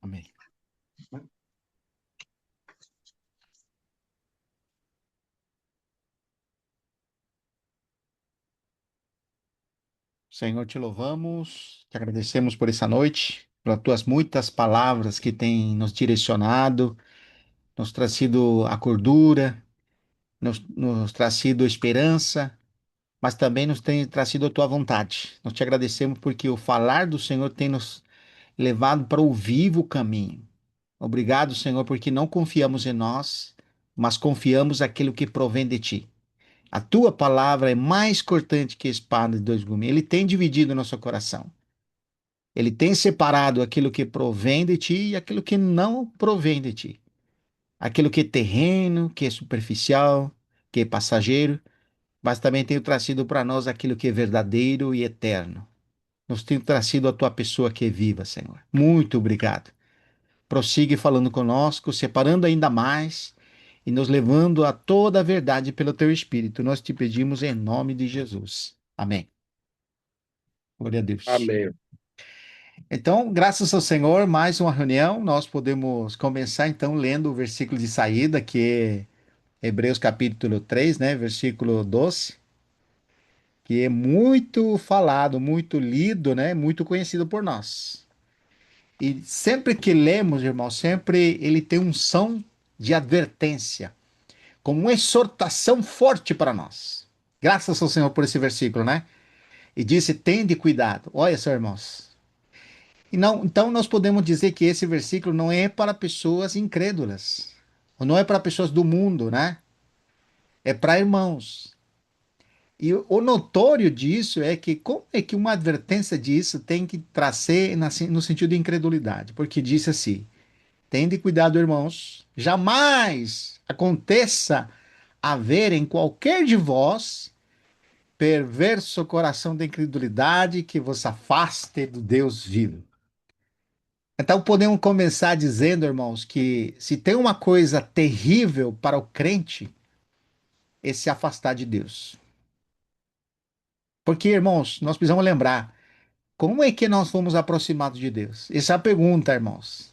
Amém. Senhor, te louvamos, te agradecemos por essa noite, pelas tuas muitas palavras que têm nos direcionado, nos trazido a cordura, nos trazido esperança, mas também nos tem trazido a tua vontade. Nós te agradecemos porque o falar do Senhor tem nos levado para o vivo caminho. Obrigado, Senhor, porque não confiamos em nós, mas confiamos naquilo que provém de ti. A tua palavra é mais cortante que a espada de dois gumes. Ele tem dividido o nosso coração. Ele tem separado aquilo que provém de ti e aquilo que não provém de ti. Aquilo que é terreno, que é superficial, que é passageiro, mas também tem trazido para nós aquilo que é verdadeiro e eterno. Nos tem trazido a tua pessoa que é viva, Senhor. Muito obrigado. Prossigue falando conosco, separando ainda mais e nos levando a toda a verdade pelo teu Espírito. Nós te pedimos em nome de Jesus. Amém. Glória a Deus. Amém. Então, graças ao Senhor, mais uma reunião. Nós podemos começar então lendo o versículo de saída, que é Hebreus capítulo 3, né, versículo 12, que é muito falado, muito lido, né, muito conhecido por nós. E sempre que lemos, irmão, sempre ele tem um som de advertência, como uma exortação forte para nós. Graças ao Senhor por esse versículo, né? E disse: tende cuidado. Olha só, irmãos. E não, então nós podemos dizer que esse versículo não é para pessoas incrédulas, ou não é para pessoas do mundo, né? É para irmãos. E o notório disso é que como é que uma advertência disso tem que trazer no sentido de incredulidade? Porque disse assim: tende cuidado, irmãos, jamais aconteça haver em qualquer de vós perverso coração de incredulidade que vos afaste do Deus vivo. Então podemos começar dizendo, irmãos, que se tem uma coisa terrível para o crente, é se afastar de Deus. Porque, irmãos, nós precisamos lembrar, como é que nós fomos aproximados de Deus? Essa é a pergunta, irmãos.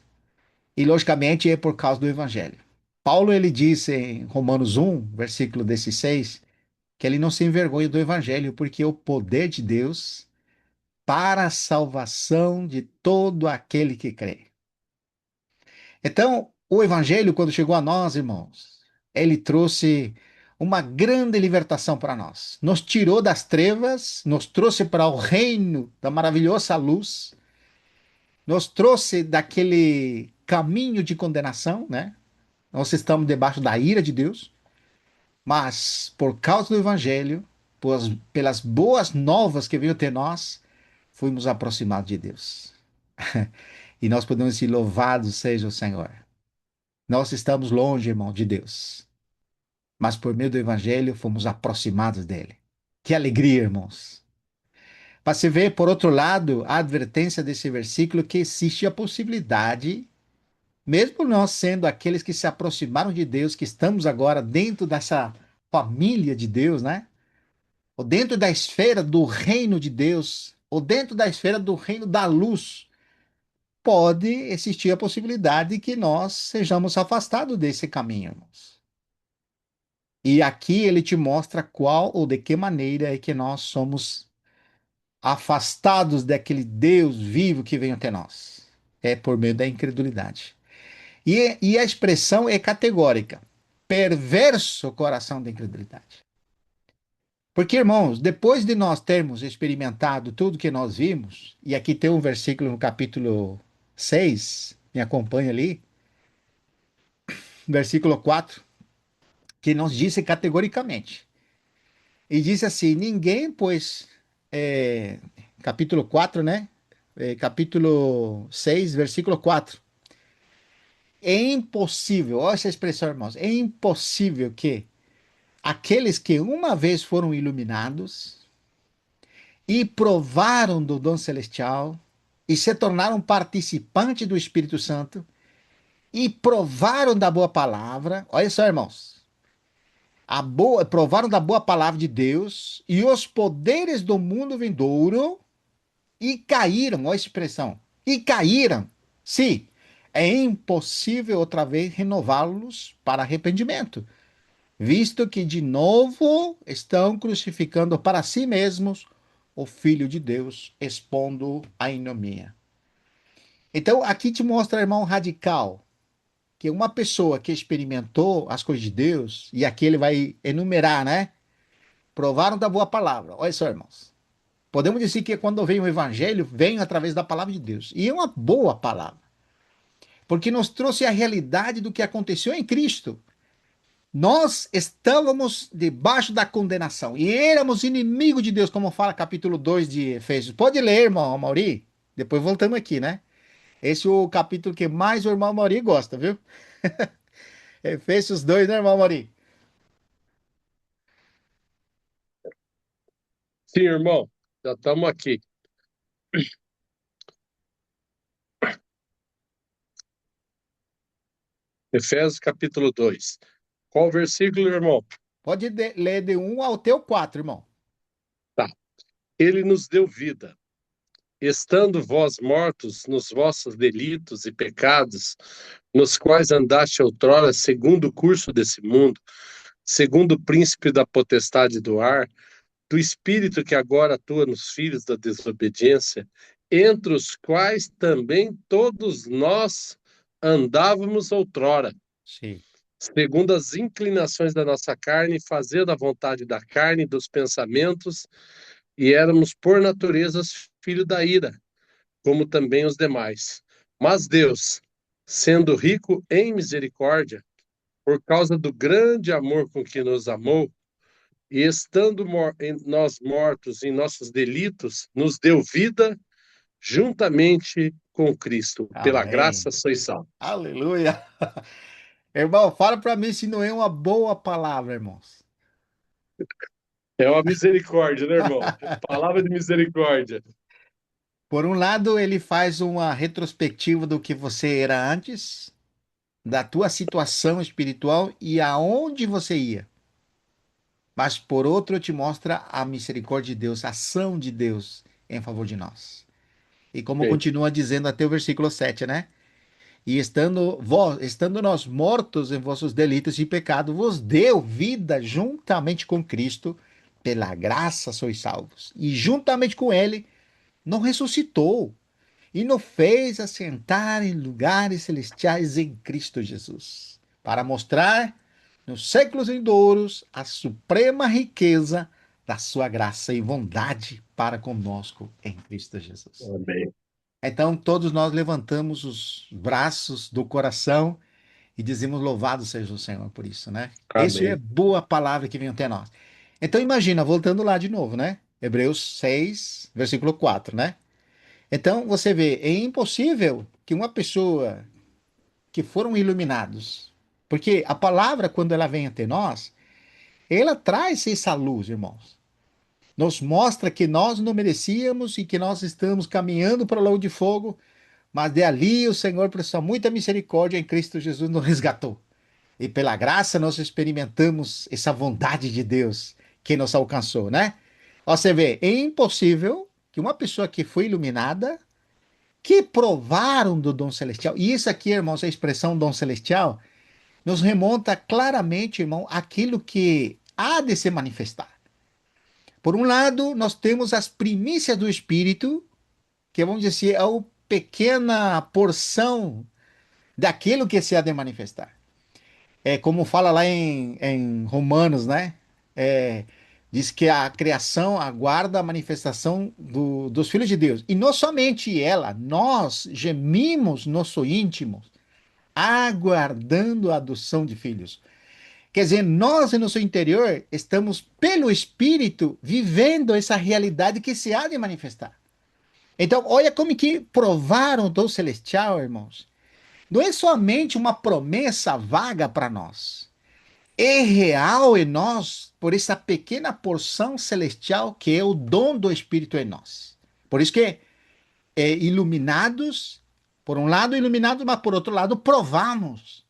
E logicamente é por causa do evangelho. Paulo ele disse em Romanos 1, versículo 16, que ele não se envergonha do evangelho, porque é o poder de Deus para a salvação de todo aquele que crê. Então, o evangelho, quando chegou a nós, irmãos, ele trouxe uma grande libertação para nós. Nos tirou das trevas, nos trouxe para o reino da maravilhosa luz, nos trouxe daquele caminho de condenação, né? Nós estamos debaixo da ira de Deus, mas por causa do evangelho, pelas boas novas que veio até nós, fomos aproximados de Deus. E nós podemos dizer: louvado seja o Senhor. Nós estamos longe, irmão, de Deus, mas por meio do Evangelho fomos aproximados dele. Que alegria, irmãos! Para se ver, por outro lado, a advertência desse versículo que existe a possibilidade, mesmo nós sendo aqueles que se aproximaram de Deus, que estamos agora dentro dessa família de Deus, né? Ou dentro da esfera do reino de Deus, ou dentro da esfera do reino da luz, pode existir a possibilidade de que nós sejamos afastados desse caminho, irmãos. E aqui ele te mostra qual ou de que maneira é que nós somos afastados daquele Deus vivo que vem até nós. É por meio da incredulidade. E a expressão é categórica: perverso coração da incredulidade. Porque, irmãos, depois de nós termos experimentado tudo que nós vimos, e aqui tem um versículo no capítulo 6, me acompanha ali, versículo 4, que nos disse categoricamente. E diz assim: ninguém, pois, é, capítulo 4, né? Capítulo 6, versículo 4. É impossível, olha essa expressão, irmãos, é impossível que aqueles que uma vez foram iluminados e provaram do dom celestial e se tornaram participantes do Espírito Santo e provaram da boa palavra, olha só, irmãos, provaram da boa palavra de Deus e os poderes do mundo vindouro e caíram, olha a expressão. e caíram. Sim, é impossível outra vez renová-los para arrependimento, visto que de novo estão crucificando para si mesmos o Filho de Deus, expondo a ignomínia. Então, aqui te mostra, irmão, radical, que uma pessoa que experimentou as coisas de Deus, e aqui ele vai enumerar, né? Provaram da boa palavra. Olha só, irmãos. Podemos dizer que quando vem o evangelho, vem através da palavra de Deus. E é uma boa palavra, porque nos trouxe a realidade do que aconteceu em Cristo. Nós estávamos debaixo da condenação e éramos inimigos de Deus, como fala capítulo 2 de Efésios. Pode ler, irmão Mauri. Depois voltamos aqui, né? Esse é o capítulo que mais o irmão Mauri gosta, viu? Efésios 2, né, irmão Mauri? Sim, irmão, já estamos aqui. Efésios capítulo 2. Qual versículo, irmão? Pode ler de um ao teu 4, irmão. Tá. Ele nos deu vida, estando vós mortos nos vossos delitos e pecados, nos quais andaste outrora segundo o curso desse mundo, segundo o príncipe da potestade do ar, do espírito que agora atua nos filhos da desobediência, entre os quais também todos nós andávamos outrora, Sim. segundo as inclinações da nossa carne, fazendo a vontade da carne e dos pensamentos, e éramos por natureza filho da ira, como também os demais. Mas Deus, sendo rico em misericórdia, por causa do grande amor com que nos amou, e estando nós mortos em nossos delitos, nos deu vida juntamente com Cristo. Pela Amém. graça sois salvos. Aleluia. Irmão, fala para mim se não é uma boa palavra, irmãos. É uma misericórdia, né, irmão? Palavra de misericórdia. Por um lado, ele faz uma retrospectiva do que você era antes, da tua situação espiritual e aonde você ia. Mas por outro, te mostra a misericórdia de Deus, a ação de Deus em favor de nós. E como Bem, continua dizendo até o versículo 7, né? E estando nós mortos em vossos delitos e pecados, vos deu vida juntamente com Cristo, pela graça sois salvos. E juntamente com ele, nos ressuscitou e nos fez assentar em lugares celestiais em Cristo Jesus, para mostrar nos séculos vindouros a suprema riqueza da sua graça e bondade para conosco em Cristo Jesus. amém. Então, todos nós levantamos os braços do coração e dizemos: Louvado seja o Senhor por isso, né? Isso é Amém. boa palavra que vem até nós. Então, imagina, voltando lá de novo, né? Hebreus 6, versículo 4, né? Então, você vê, é impossível que uma pessoa que foram iluminados, porque a palavra, quando ela vem até nós, ela traz essa luz, irmãos. Nos mostra que nós não merecíamos e que nós estamos caminhando para o lago de fogo, mas de ali o Senhor, por sua muita misericórdia em Cristo Jesus, nos resgatou. E pela graça nós experimentamos essa vontade de Deus que nos alcançou, né? Ó, você vê, é impossível que uma pessoa que foi iluminada, que provaram do dom celestial, e isso aqui, irmãos, a expressão dom celestial, nos remonta claramente, irmão, aquilo que há de se manifestar. Por um lado, nós temos as primícias do Espírito, que vamos dizer, é uma pequena porção daquilo que se há de manifestar. É como fala lá em Romanos, né? É, diz que a criação aguarda a manifestação dos filhos de Deus. E não somente ela, nós gemimos nosso íntimo, aguardando a adoção de filhos. Quer dizer, nós em nosso interior estamos, pelo Espírito, vivendo essa realidade que se há de manifestar. Então, olha como que provaram o dom celestial, irmãos. Não é somente uma promessa vaga para nós. É real em nós por essa pequena porção celestial que é o dom do Espírito em nós. Por isso que iluminados, por um lado iluminados, mas por outro lado provamos.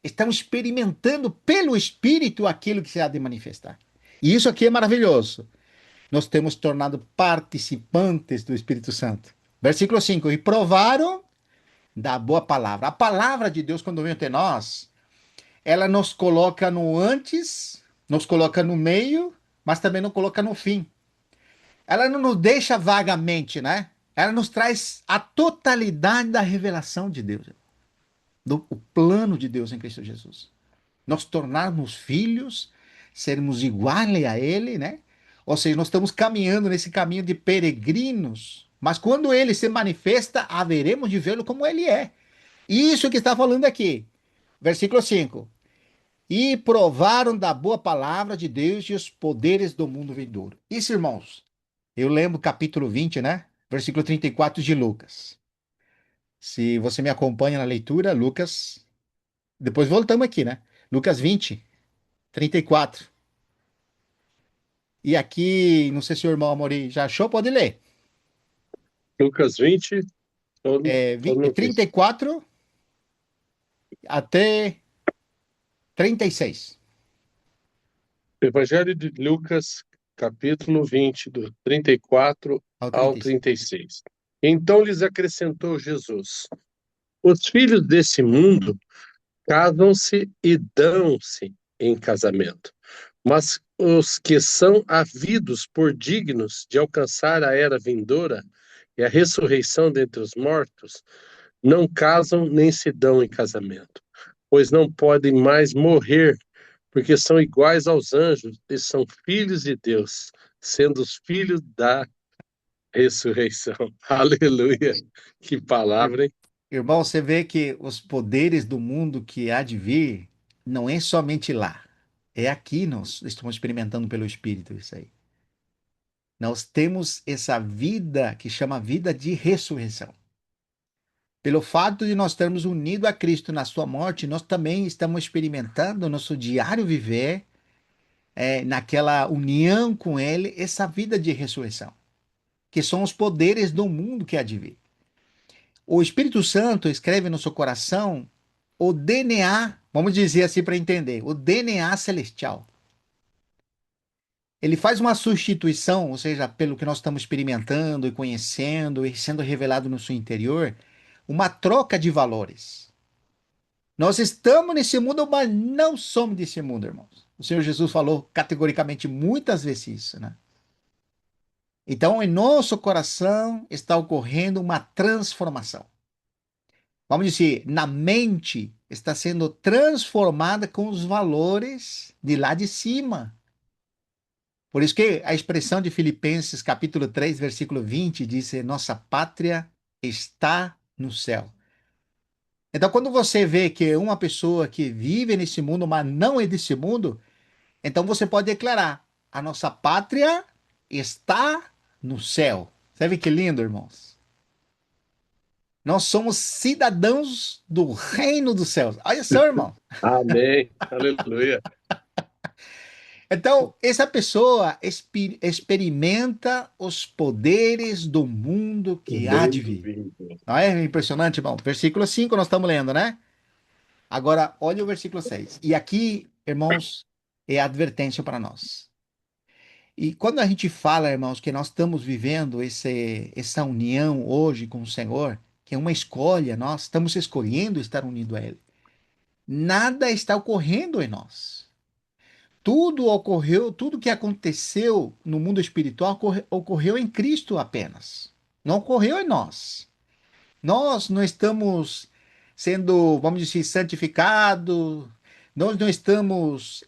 Estamos experimentando pelo Espírito aquilo que se há de manifestar. E isso aqui é maravilhoso. Nós temos tornado participantes do Espírito Santo. Versículo 5. E provaram da boa palavra. A palavra de Deus, quando vem até nós, ela nos coloca no antes, nos coloca no meio, mas também nos coloca no fim. Ela não nos deixa vagamente, né? Ela nos traz a totalidade da revelação de Deus, do o plano de Deus em Cristo Jesus. Nós tornarmos filhos, sermos iguais a Ele, né? Ou seja, nós estamos caminhando nesse caminho de peregrinos, mas quando Ele se manifesta, haveremos de vê-lo como Ele é. Isso que está falando aqui. Versículo 5. E provaram da boa palavra de Deus e os poderes do mundo vindouro. Isso, irmãos, eu lembro capítulo 20, né? Versículo 34 de Lucas. Se você me acompanha na leitura, Lucas. Depois voltamos aqui, né? Lucas 20, 34. E aqui, não sei se o irmão Amori já achou, pode ler. Lucas 20, tô no texto. 34 até 36 Evangelho de Lucas, capítulo 20, do 34 ao ao 36. 36. Então lhes acrescentou Jesus: os filhos desse mundo casam-se e dão-se em casamento, mas os que são havidos por dignos de alcançar a era vindoura e a ressurreição dentre os mortos, não casam nem se dão em casamento, pois não podem mais morrer, porque são iguais aos anjos e são filhos de Deus, sendo os filhos da ressurreição. Aleluia! Que Ir- palavra, hein? Irmão, você vê que os poderes do mundo que há de vir não é somente lá. É aqui nós estamos experimentando pelo Espírito isso aí. Nós temos essa vida que chama vida de ressurreição. Pelo fato de nós estarmos unidos a Cristo na sua morte, nós também estamos experimentando no nosso diário viver, naquela união com Ele, essa vida de ressurreição, que são os poderes do mundo que há de vir. O Espírito Santo escreve no seu coração o DNA, vamos dizer assim para entender, o DNA celestial. Ele faz uma substituição, ou seja, pelo que nós estamos experimentando e conhecendo e sendo revelado no seu interior, uma troca de valores. Nós estamos nesse mundo, mas não somos desse mundo, irmãos. O Senhor Jesus falou categoricamente muitas vezes isso, né? Então, em nosso coração está ocorrendo uma transformação. Vamos dizer, na mente está sendo transformada com os valores de lá de cima. Por isso que a expressão de Filipenses capítulo 3, versículo 20 diz: nossa pátria está no céu. Então, quando você vê que uma pessoa que vive nesse mundo, mas não é desse mundo, então você pode declarar: a nossa pátria está no céu. Você vê que lindo, irmãos? Nós somos cidadãos do reino dos céus. Olha só, irmão. Amém. Aleluia. Então, essa pessoa experimenta os poderes do mundo O que há de mundo vir. vindo. Não é impressionante, irmão? Versículo 5 nós estamos lendo, né? Agora, olha o versículo 6. E aqui, irmãos, é a advertência para nós. E quando a gente fala, irmãos, que nós estamos vivendo essa união hoje com o Senhor, que é uma escolha, nós estamos escolhendo estar unidos a Ele. Nada está ocorrendo em nós. Tudo ocorreu, tudo que aconteceu no mundo espiritual ocorreu em Cristo apenas. Não ocorreu em nós. Nós não estamos sendo, vamos dizer, santificados, nós não estamos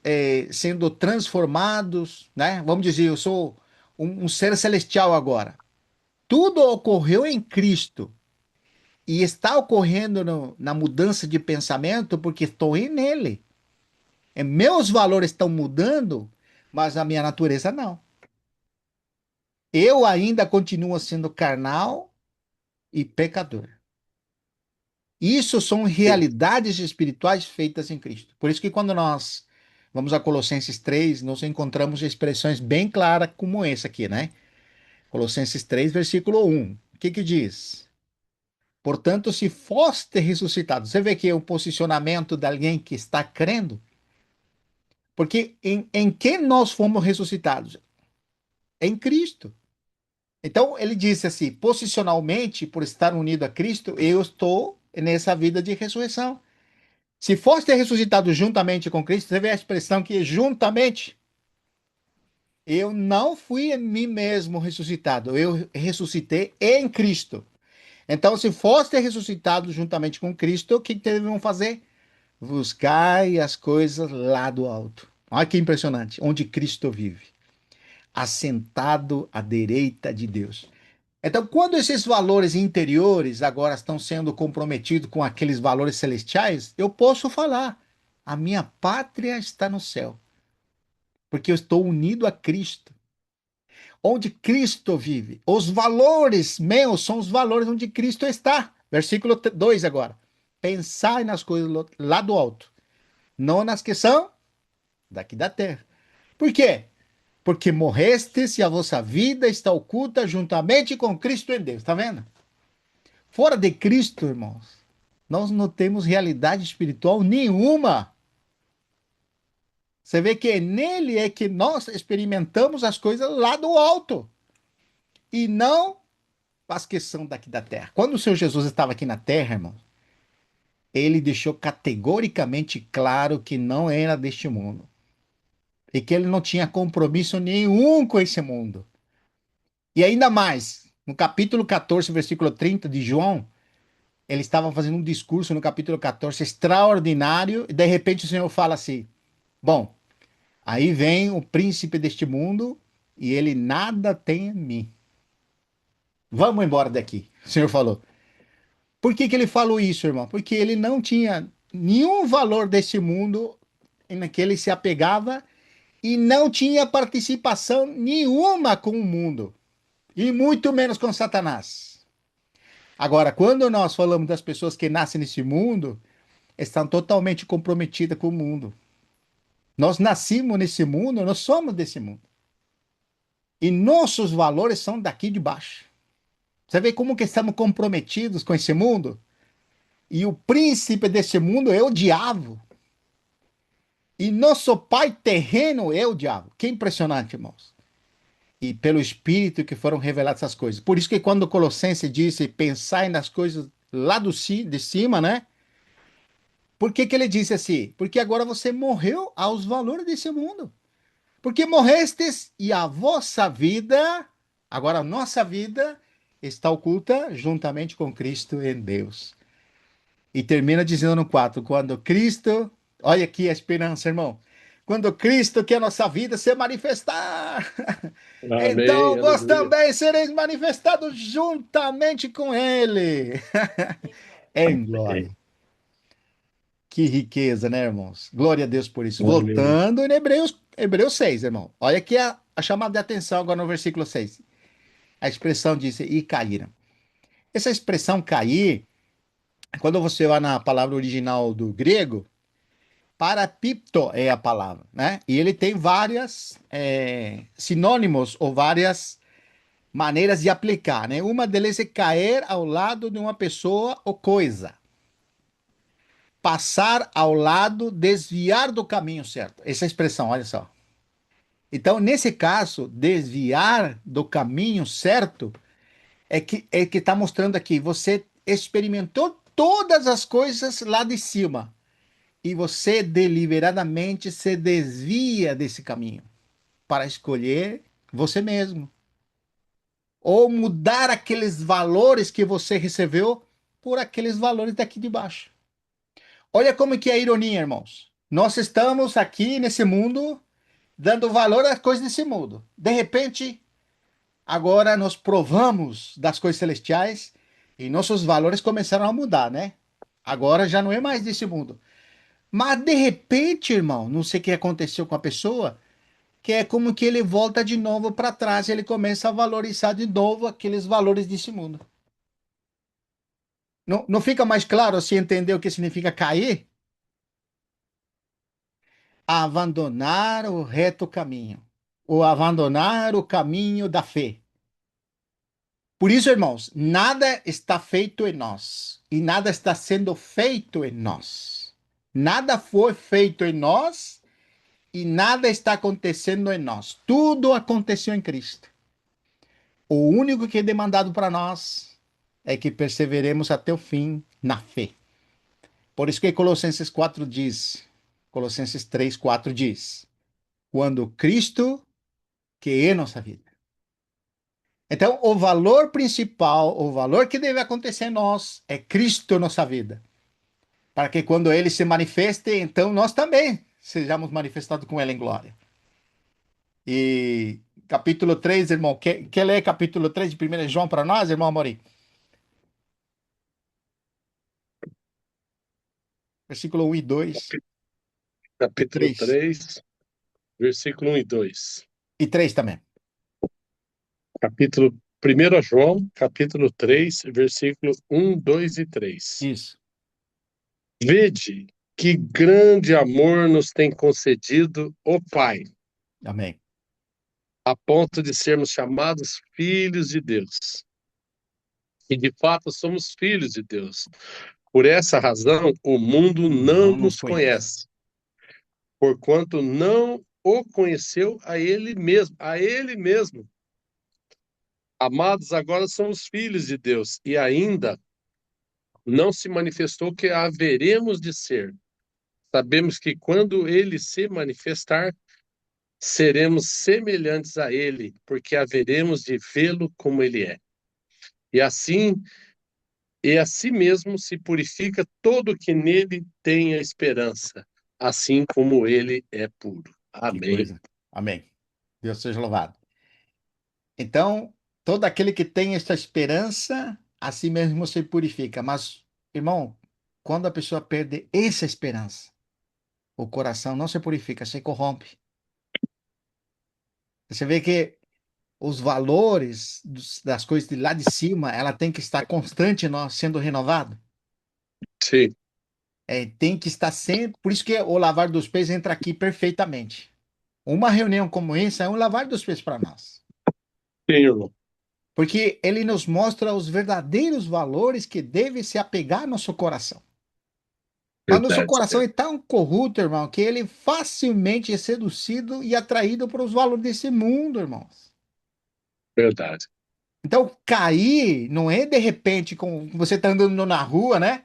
sendo transformados, né? Vamos dizer, eu sou um ser celestial agora. Tudo ocorreu em Cristo e está ocorrendo na mudança de pensamento porque estou em nele. Meus valores estão mudando, mas a minha natureza não. Eu ainda continuo sendo carnal e pecador. Isso são realidades espirituais feitas em Cristo. Por isso que quando nós vamos a Colossenses 3, nós encontramos expressões bem claras como essa aqui, né? Colossenses 3, versículo 1. O que que diz? Portanto, se foste ressuscitado, você vê que é o posicionamento de alguém que está crendo, porque em que nós fomos ressuscitados? Em Cristo. Então, ele disse assim: posicionalmente, por estar unido a Cristo, eu estou nessa vida de ressurreição. Se fosse ter ressuscitado juntamente com Cristo, você vê a expressão que juntamente. Eu não fui em mim mesmo ressuscitado, eu ressuscitei em Cristo. Então, se fosse ter ressuscitado juntamente com Cristo, o que deveriam fazer? Buscai as coisas lá do alto. Olha que impressionante, onde Cristo vive, assentado à direita de Deus. Então, quando esses valores interiores agora estão sendo comprometidos com aqueles valores celestiais, eu posso falar: a minha pátria está no céu, porque eu estou unido a Cristo. Onde Cristo vive. Os valores meus são os valores onde Cristo está. Versículo 2 agora. Pensai nas coisas lá do alto, não nas que são daqui da terra. Por quê? Porque morrestes e a vossa vida está oculta juntamente com Cristo em Deus. Está vendo? Fora de Cristo, irmãos, nós não temos realidade espiritual nenhuma. Você vê que nele é que nós experimentamos as coisas lá do alto e não as que são daqui da terra. Quando o Senhor Jesus estava aqui na terra, irmão, ele deixou categoricamente claro que não era deste mundo e que ele não tinha compromisso nenhum com esse mundo. E ainda mais, no capítulo 14, versículo 30 de João, ele estava fazendo um discurso no capítulo 14 extraordinário e de repente o Senhor fala assim: bom, aí vem o príncipe deste mundo e ele nada tem em mim. Vamos embora daqui, o Senhor falou. Por que que ele falou isso, irmão? Porque ele não tinha nenhum valor desse mundo em que ele se apegava e não tinha participação nenhuma com o mundo, e muito menos com Satanás. Agora, quando nós falamos das pessoas que nascem nesse mundo, estão totalmente comprometidas com o mundo. Nós nascemos nesse mundo, nós somos desse mundo. E nossos valores são daqui de baixo. Você vê como que estamos comprometidos com esse mundo? E o príncipe desse mundo é o diabo. E nosso pai terreno é o diabo. Que impressionante, irmãos. E pelo Espírito que foram reveladas essas coisas. Por isso que quando Colossenses disse, pensai nas coisas lá de cima, né? Por que que ele disse assim? Porque agora você morreu aos valores desse mundo. Porque morrestes e a vossa vida, agora a nossa vida, está oculta juntamente com Cristo em Deus. E termina dizendo no 4, quando Cristo, olha aqui a esperança, irmão. Quando Cristo, que é a nossa vida, se manifestar, então Amém, vós aleluia. também sereis manifestados juntamente com Ele. Em glória. Amém. Que riqueza, né, irmãos? Glória a Deus por isso. Aleluia. Voltando em Hebreus 6, irmão. Olha aqui a chamada de atenção agora no versículo 6. A expressão diz, e caíram. Essa expressão cair, quando você vai na palavra original do grego, parapipto é a palavra, né? E ele tem várias sinônimos ou várias maneiras de aplicar, né? Uma delas é cair ao lado de uma pessoa ou coisa. Passar ao lado, desviar do caminho certo. Essa expressão, olha só. Então, nesse caso, desviar do caminho certo é que está mostrando aqui. Você experimentou todas as coisas lá de cima e você deliberadamente se desvia desse caminho para escolher você mesmo ou mudar aqueles valores que você recebeu por aqueles valores daqui de baixo. Olha como que é a ironia, irmãos. Nós estamos aqui nesse mundo dando valor às coisas desse mundo. De repente, agora nós provamos das coisas celestiais e nossos valores começaram a mudar, né? Agora já não é mais desse mundo. Mas de repente, irmão, não sei o que aconteceu com a pessoa, que é como que ele volta de novo para trás, ele começa a valorizar de novo aqueles valores desse mundo. Não, não fica mais claro se entender o que significa cair? Abandonar o reto caminho, ou abandonar o caminho da fé. Por isso, irmãos, nada está feito em nós e nada está sendo feito em nós. Nada foi feito em nós e nada está acontecendo em nós. Tudo aconteceu em Cristo. O único que é demandado para nós é que perseveremos até o fim na fé. Por isso que Colossenses 4 diz, Colossenses 3, 4 diz, quando Cristo, que é nossa vida. Então, o valor principal, o valor que deve acontecer em nós é Cristo nossa vida. Para que quando ele se manifeste, então nós também sejamos manifestados com ele em glória. E capítulo 3, irmão, quer ler capítulo 3 de 1 João para nós, irmão Amorim? Versículo 1 e 2 Capi- e Capítulo 3. 3, versículo 1 e 2. E 3 também. Capítulo 1 João, capítulo 3, versículo 1, 2 e 3. Isso. Vede que grande amor nos tem concedido o Pai, Amém. a ponto de sermos chamados filhos de Deus. E de fato somos filhos de Deus. Por essa razão, o mundo não Não nos nos conhece. conhece, porquanto não o conheceu a ele mesmo, a ele mesmo. Amados, agora somos filhos de Deus e ainda não se manifestou que haveremos de ser. Sabemos que quando ele se manifestar, seremos semelhantes a ele, porque haveremos de vê-lo como ele é. E assim, e assim mesmo se purifica todo que nele tem a esperança, assim como ele é puro. Que Amém. coisa. Amém. Deus seja louvado. Então, todo aquele que tem esta esperança, a si mesmo se purifica. Mas, irmão, quando a pessoa perde essa esperança, o coração não se purifica, se corrompe. Você vê que os valores das coisas de lá de cima, ela tem que estar constante nós sendo renovado. Sim, É, tem que estar sempre. Por isso que o lavar dos pés entra aqui perfeitamente. Uma reunião como essa é um lavar dos pés para nós. sim, irmão. Porque ele nos mostra os verdadeiros valores que deve se apegar ao nosso coração. Mas nosso Verdade, coração é tão corrupto, irmão, que ele facilmente é seduzido e atraído para os valores desse mundo, irmãos. verdade. Então, cair não é de repente, com você está andando na rua, né?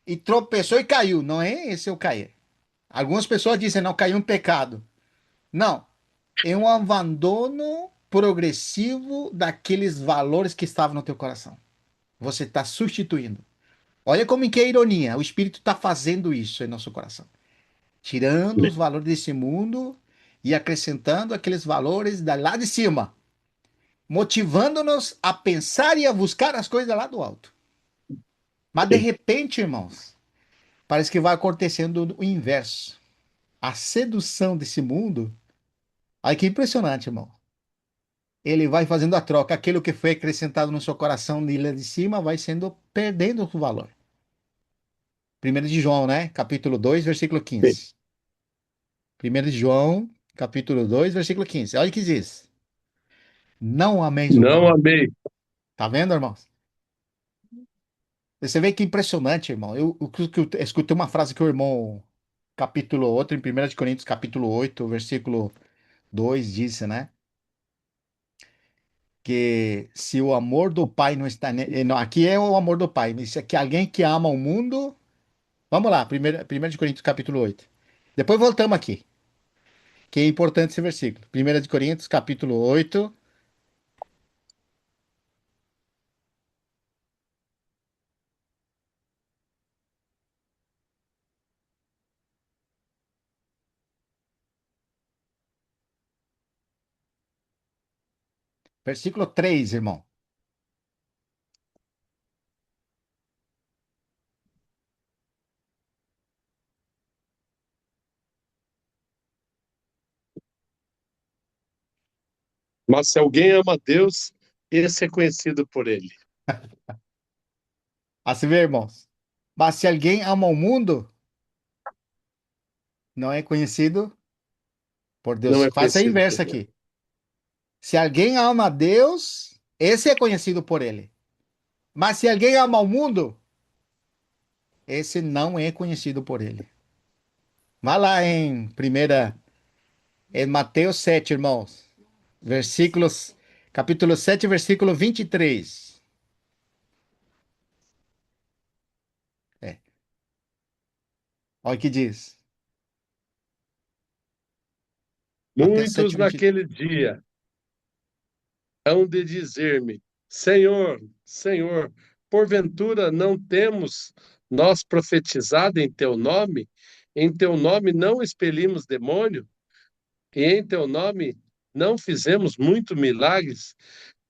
E tropeçou e caiu. Não é esse o cair. Algumas pessoas dizem, não, caiu um pecado. Não. É um abandono progressivo daqueles valores que estavam no teu coração. Você está substituindo. Olha como que é a ironia. O Espírito está fazendo isso em nosso coração. Tirando os valores desse mundo e acrescentando aqueles valores da lá de cima. Motivando-nos a pensar e a buscar as coisas lá do alto. Mas de Sim, repente, irmãos, parece que vai acontecendo o inverso. A sedução desse mundo. Olha que impressionante, irmão. Ele vai fazendo a troca. Aquilo que foi acrescentado no seu coração de lá de cima vai sendo perdendo o valor. 1 de João, né? Capítulo 2, versículo sim. 15. 1 de João, capítulo 2, versículo 15. Olha o que diz. Não ameis o Não mundo. amei. Tá vendo, irmãos? Você vê que impressionante, irmão. Eu escutei uma frase que o irmão, capítulo outro, em 1 de Coríntios, capítulo 8, versículo 2, disse, né? Que se o amor do pai não está. Não, aqui é o amor do pai, mas se é que alguém que ama o mundo. Vamos lá, 1 de Coríntios, capítulo 8. Depois voltamos aqui, que é importante esse versículo. 1 de Coríntios, capítulo 8, versículo 3, irmão. Mas se alguém ama a Deus, esse é conhecido por ele. Assim vê, irmãos. Mas se alguém ama o mundo, não é conhecido por Não Deus. é Faça a conhecido por inversa ele. aqui. Se alguém ama a Deus, esse é conhecido por ele. Mas se alguém ama o mundo, esse não é conhecido por ele. Vá lá em Mateus 7, irmãos. Versículos, Capítulo 7, versículo 23. É, olha o que diz. Até Muitos 7:20. naquele dia hão de dizer-me: Senhor, Senhor, porventura não temos nós profetizado em teu nome? Em teu nome não expelimos demônio? E em teu nome não fizemos muito milagres?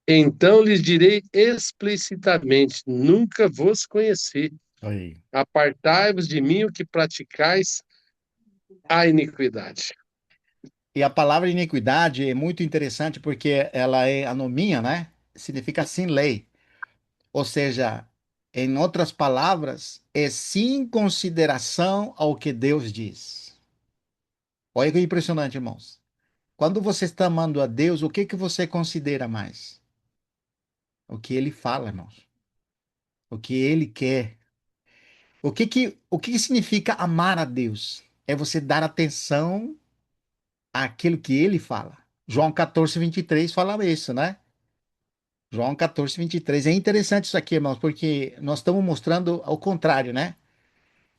Então lhes direi explicitamente: Nunca vos conheci. Aí. Apartai-vos de mim o que praticais a iniquidade. E a palavra iniquidade é muito interessante porque ela é anominha, né? Significa sem lei. Ou seja, em outras palavras, é sem consideração ao que Deus diz. Olha que impressionante, irmãos. Quando você está amando a Deus, o que que você considera mais? O que ele fala, irmãos. O que ele quer. O que que significa amar a Deus? É você dar atenção àquilo que ele fala. João 14:23 fala isso, né? João 14:23. É interessante isso aqui, irmãos, porque nós estamos mostrando ao contrário, né?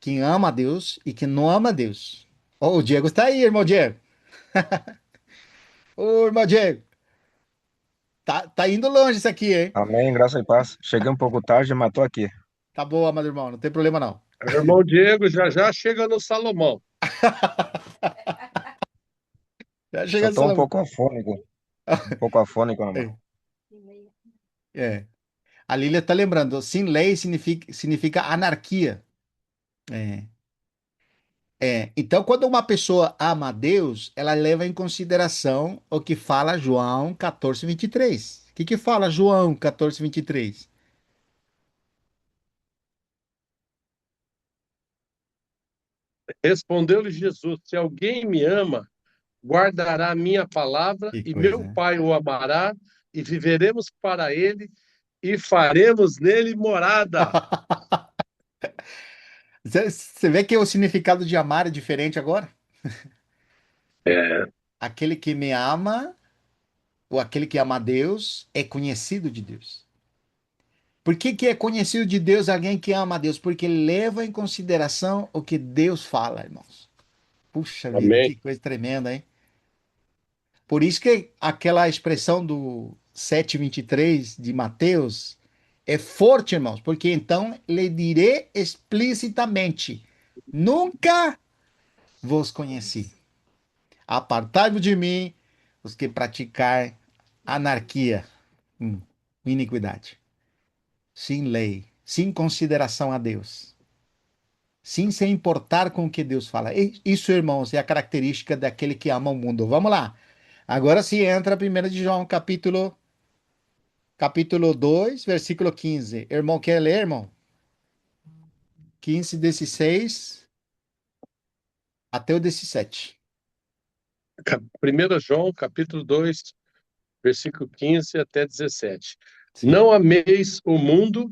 Quem ama a Deus e quem não ama a Deus. Ó, o Diego está aí, irmão Diego. Ô, irmão Diego, tá indo longe isso aqui, hein? Amém, graça e paz. Cheguei um pouco tarde, mas tô aqui. Tá bom, amado irmão, não tem problema não. Irmão Diego já já chega no Salomão. Já Só chega, tô Salomão. um pouco afônico, irmão. É, é. A Lília tá lembrando, sem lei significa anarquia. É. Então, quando uma pessoa ama a Deus, ela leva em consideração o que fala João 14:23. O que que fala João 14:23? Respondeu-lhe Jesus: Se alguém me ama, guardará a minha palavra, Que e coisa, meu né? Pai o amará, e viveremos para ele, e faremos nele morada. Você vê que o significado de amar é diferente agora? É, Aquele que me ama, ou aquele que ama a Deus, é conhecido de Deus. Por que que é conhecido de Deus alguém que ama a Deus? Porque leva em consideração o que Deus fala, irmãos. Puxa vida, amém. que coisa tremenda, hein? Por isso que aquela expressão do 7:23 de Mateus é forte, irmãos, porque então lhe direi explicitamente: nunca vos conheci. Apartai-vos de mim, os que praticam anarquia, hum, iniquidade, sem lei, sem consideração a Deus, sem se importar com o que Deus fala. Isso, irmãos, é a característica daquele que ama o mundo. Vamos lá. Agora se entra 1 de João, capítulo 2, versículo 15. Irmão, quer ler, irmão? 15, 16 até o 17. 1 João, capítulo 2, versículo 15 até 17. Sim. Não ameis o mundo,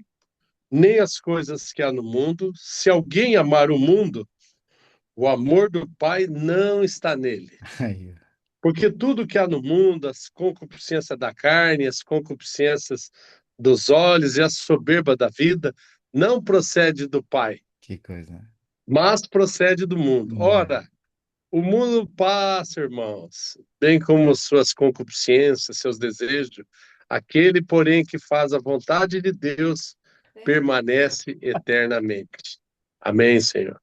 nem as coisas que há no mundo. Se alguém amar o mundo, o amor do Pai não está nele. Aí, Porque tudo que há no mundo, as concupiscências da carne, as concupiscências dos olhos e a soberba da vida, não procede do Pai, que coisa, né? mas procede do mundo. É. Ora, o mundo passa, irmãos, bem como suas concupiscências, seus desejos. Aquele, porém, que faz a vontade de Deus permanece eternamente. Amém, Senhor.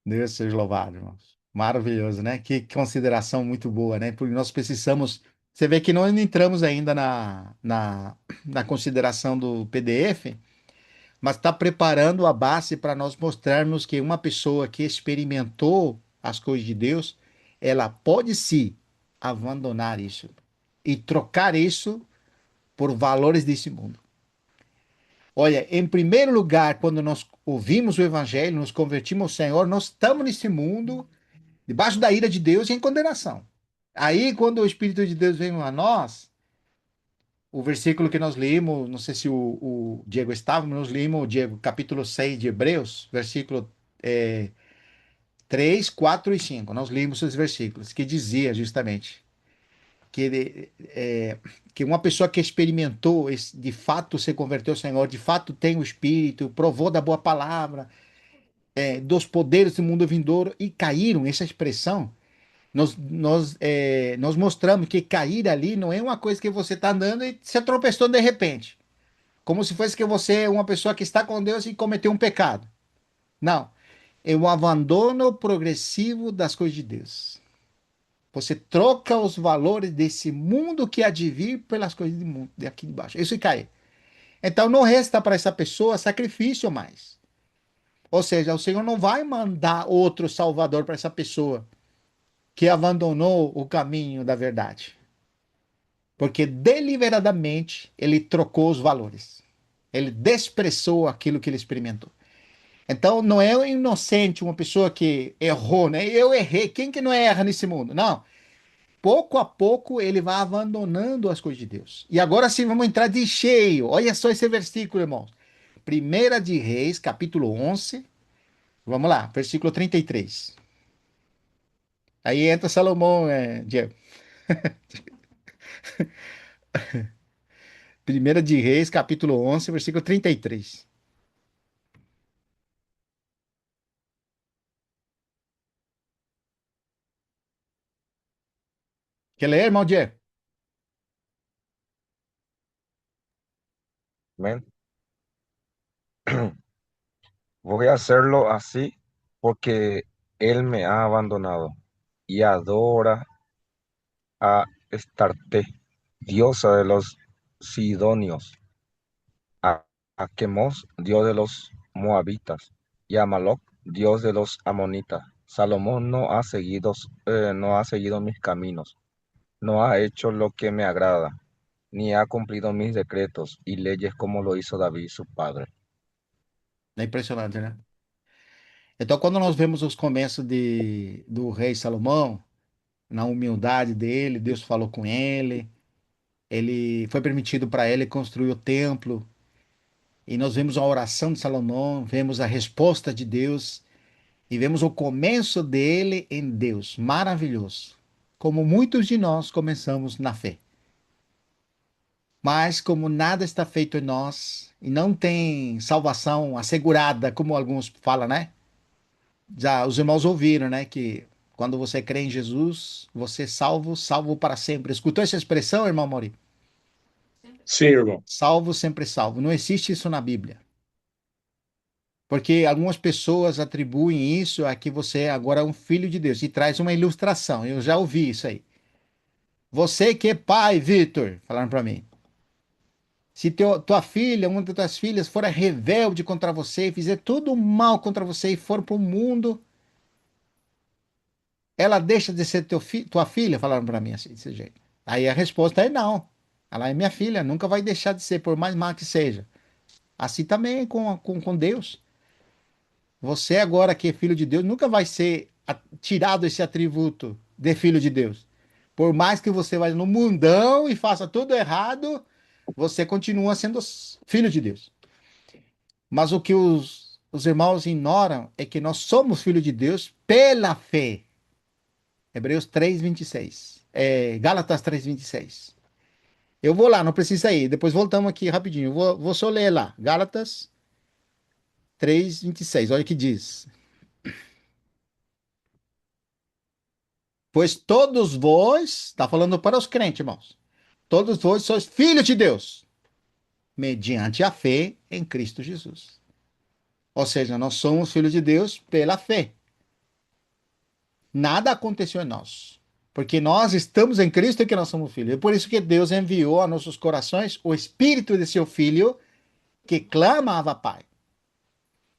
Deus seja louvado, irmãos. Maravilhoso, né? Que consideração muito boa, né? Porque nós precisamos. Você vê que não entramos ainda na consideração do PDF, mas está preparando a base para nós mostrarmos que uma pessoa que experimentou as coisas de Deus, ela pode sim abandonar isso e trocar isso por valores desse mundo. Olha, em primeiro lugar, quando nós ouvimos o Evangelho, nos convertimos ao Senhor, nós estamos nesse mundo debaixo da ira de Deus e em condenação. Aí, quando o Espírito de Deus vem a nós, o versículo que nós lemos, não sei se o Diego estava, mas nós lemos, Diego, capítulo 6 de Hebreus, versículo 3, 4 e 5. Nós lemos esses versículos que dizia justamente que uma pessoa que experimentou, de fato se converteu ao Senhor, de fato tem o Espírito, provou da boa palavra, dos poderes do mundo vindouro e caíram, essa expressão, nós mostramos que cair ali não é uma coisa que você está andando e você tropeçou de repente, como se fosse que você é uma pessoa que está com Deus e cometeu um pecado. Não, é o abandono progressivo das coisas de Deus. Você troca os valores desse mundo que há de vir pelas coisas do mundo, daqui de baixo. Isso é cair. Então não resta para essa pessoa sacrifício mais. Ou seja, o Senhor não vai mandar outro Salvador para essa pessoa que abandonou o caminho da verdade. Porque deliberadamente ele trocou os valores. Ele desprezou aquilo que ele experimentou. Então não é um inocente, uma pessoa que errou, né? Eu errei. Quem que não erra nesse mundo? Não. Pouco a pouco ele vai abandonando as coisas de Deus. E agora sim vamos entrar de cheio. Olha só esse versículo, irmãos. Primeira de Reis, capítulo 11. Vamos lá, versículo 33. Aí entra Salomão, Diego. Primeira de Reis, capítulo 11, versículo 33. Quer ler, irmão Diego? Amén. Voy a hacerlo así porque él me ha abandonado y adora a Estarte, diosa de los Sidonios, a, a Quemos, dios de los Moabitas, y a Maloc, dios de los Amonitas. Salomón no ha seguido mis caminos, no ha hecho lo que me agrada, ni ha cumplido mis decretos y leyes como lo hizo David, su padre. É impressionante, né? Então, quando nós vemos os começos do rei Salomão, na humildade dele, Deus falou com ele, ele foi permitido para ele construir o templo, e nós vemos a oração de Salomão, vemos a resposta de Deus, e vemos o começo dele em Deus, maravilhoso. Como muitos de nós começamos na fé. Mas como nada está feito em nós e não tem salvação assegurada, como alguns falam, né? Já os irmãos ouviram, né? Que quando você crê em Jesus, você é salvo, salvo para sempre. Escutou essa expressão, irmão Mori? Sim, irmão. Salvo, sempre salvo. Não existe isso na Bíblia. Porque algumas pessoas atribuem isso a que você agora é um filho de Deus e traz uma ilustração. Eu já ouvi isso aí. Você que é pai, Vitor, falaram para mim. Se tua filha, uma das tuas filhas, for rebelde contra você, fizer tudo mal contra você e for para o mundo, ela deixa de ser tua filha? Falaram para mim assim, desse jeito. Aí a resposta é não. Ela é minha filha, nunca vai deixar de ser, por mais má que seja. Assim também é com Deus. Você agora que é filho de Deus, nunca vai ser tirado esse atributo de filho de Deus. Por mais que você vá no mundão e faça tudo errado, você continua sendo filho de Deus. Mas o que os irmãos ignoram é que nós somos filhos de Deus pela fé. Hebreus 3:26. Gálatas 3:26. Eu vou lá, não precisa ir. Depois voltamos aqui rapidinho. Eu vou só ler lá. Gálatas 3:26. Olha o que diz. Pois todos vós, está falando para os crentes, irmãos. Todos vós sois filhos de Deus, mediante a fé em Cristo Jesus. Ou seja, nós somos filhos de Deus pela fé. Nada aconteceu em nós. Porque nós estamos em Cristo e que nós somos filhos. É por isso que Deus enviou a nossos corações o Espírito de seu Filho, que clamava Pai.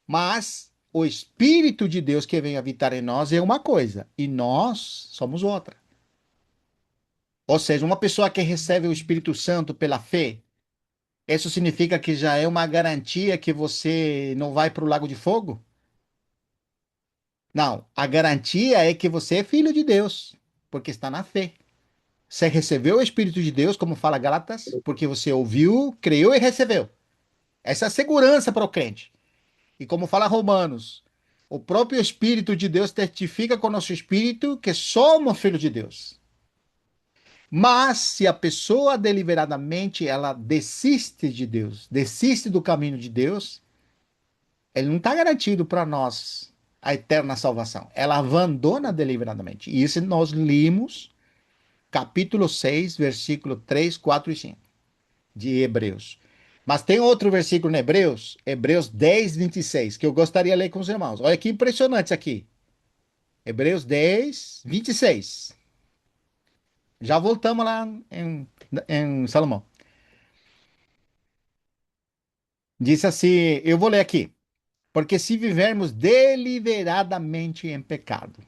Mas o Espírito de Deus que vem habitar em nós é uma coisa, e nós somos outra. Ou seja, uma pessoa que recebe o Espírito Santo pela fé, isso significa que já é uma garantia que você não vai para o lago de fogo? Não, a garantia é que você é filho de Deus, porque está na fé. Você recebeu o Espírito de Deus, como fala Gálatas, porque você ouviu, creu e recebeu. Essa é a segurança para o crente. E como fala Romanos, o próprio Espírito de Deus testifica com o nosso espírito que somos filhos de Deus. Mas se a pessoa deliberadamente ela desiste de Deus, desiste do caminho de Deus, ele não está garantido para nós a eterna salvação. Ela abandona deliberadamente. E isso nós limos capítulo 6, versículo 3, 4 e 5 de Hebreus. Mas tem outro versículo em Hebreus, Hebreus 10, 26, que eu gostaria de ler com os irmãos. Olha que impressionante isso aqui. Hebreus 10, 26. Já voltamos lá em Salomão. Diz assim, eu vou ler aqui. Porque se vivermos deliberadamente em pecado,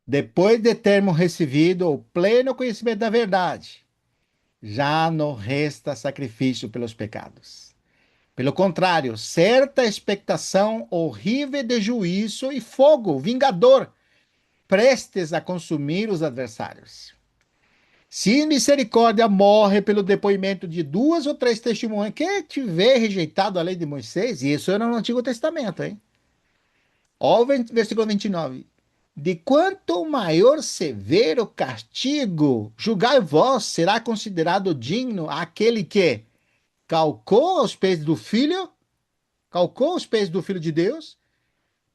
depois de termos recebido o pleno conhecimento da verdade, já não resta sacrifício pelos pecados. Pelo contrário, certa expectação horrível de juízo e fogo vingador, prestes a consumir os adversários. Se misericórdia morre pelo depoimento de duas ou três testemunhas, que tiver rejeitado a lei de Moisés, e isso era no Antigo Testamento, hein? Ó, o versículo 29. De quanto maior severo castigo, julgai vós, será considerado digno aquele que calcou os pés do filho, calcou os pés do filho de Deus,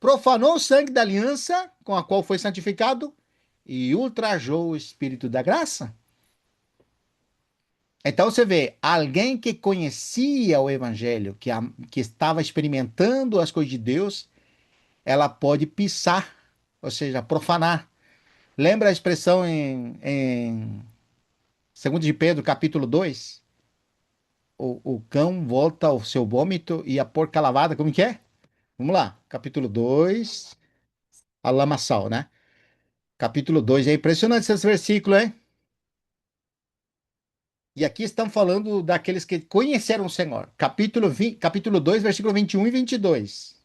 profanou o sangue da aliança com a qual foi santificado e ultrajou o espírito da graça. Então você vê, alguém que conhecia o evangelho, que estava experimentando as coisas de Deus, ela pode pisar, ou seja, profanar. Lembra a expressão em 2 de Pedro, capítulo 2? O cão volta ao seu vômito e a porca lavada, como que é? Vamos lá, capítulo 2, a lamaçal, né? Capítulo 2, é impressionante esse versículo, hein? E aqui estão falando daqueles que conheceram o Senhor. Capítulo 20, capítulo 2, versículo 21 e 22. É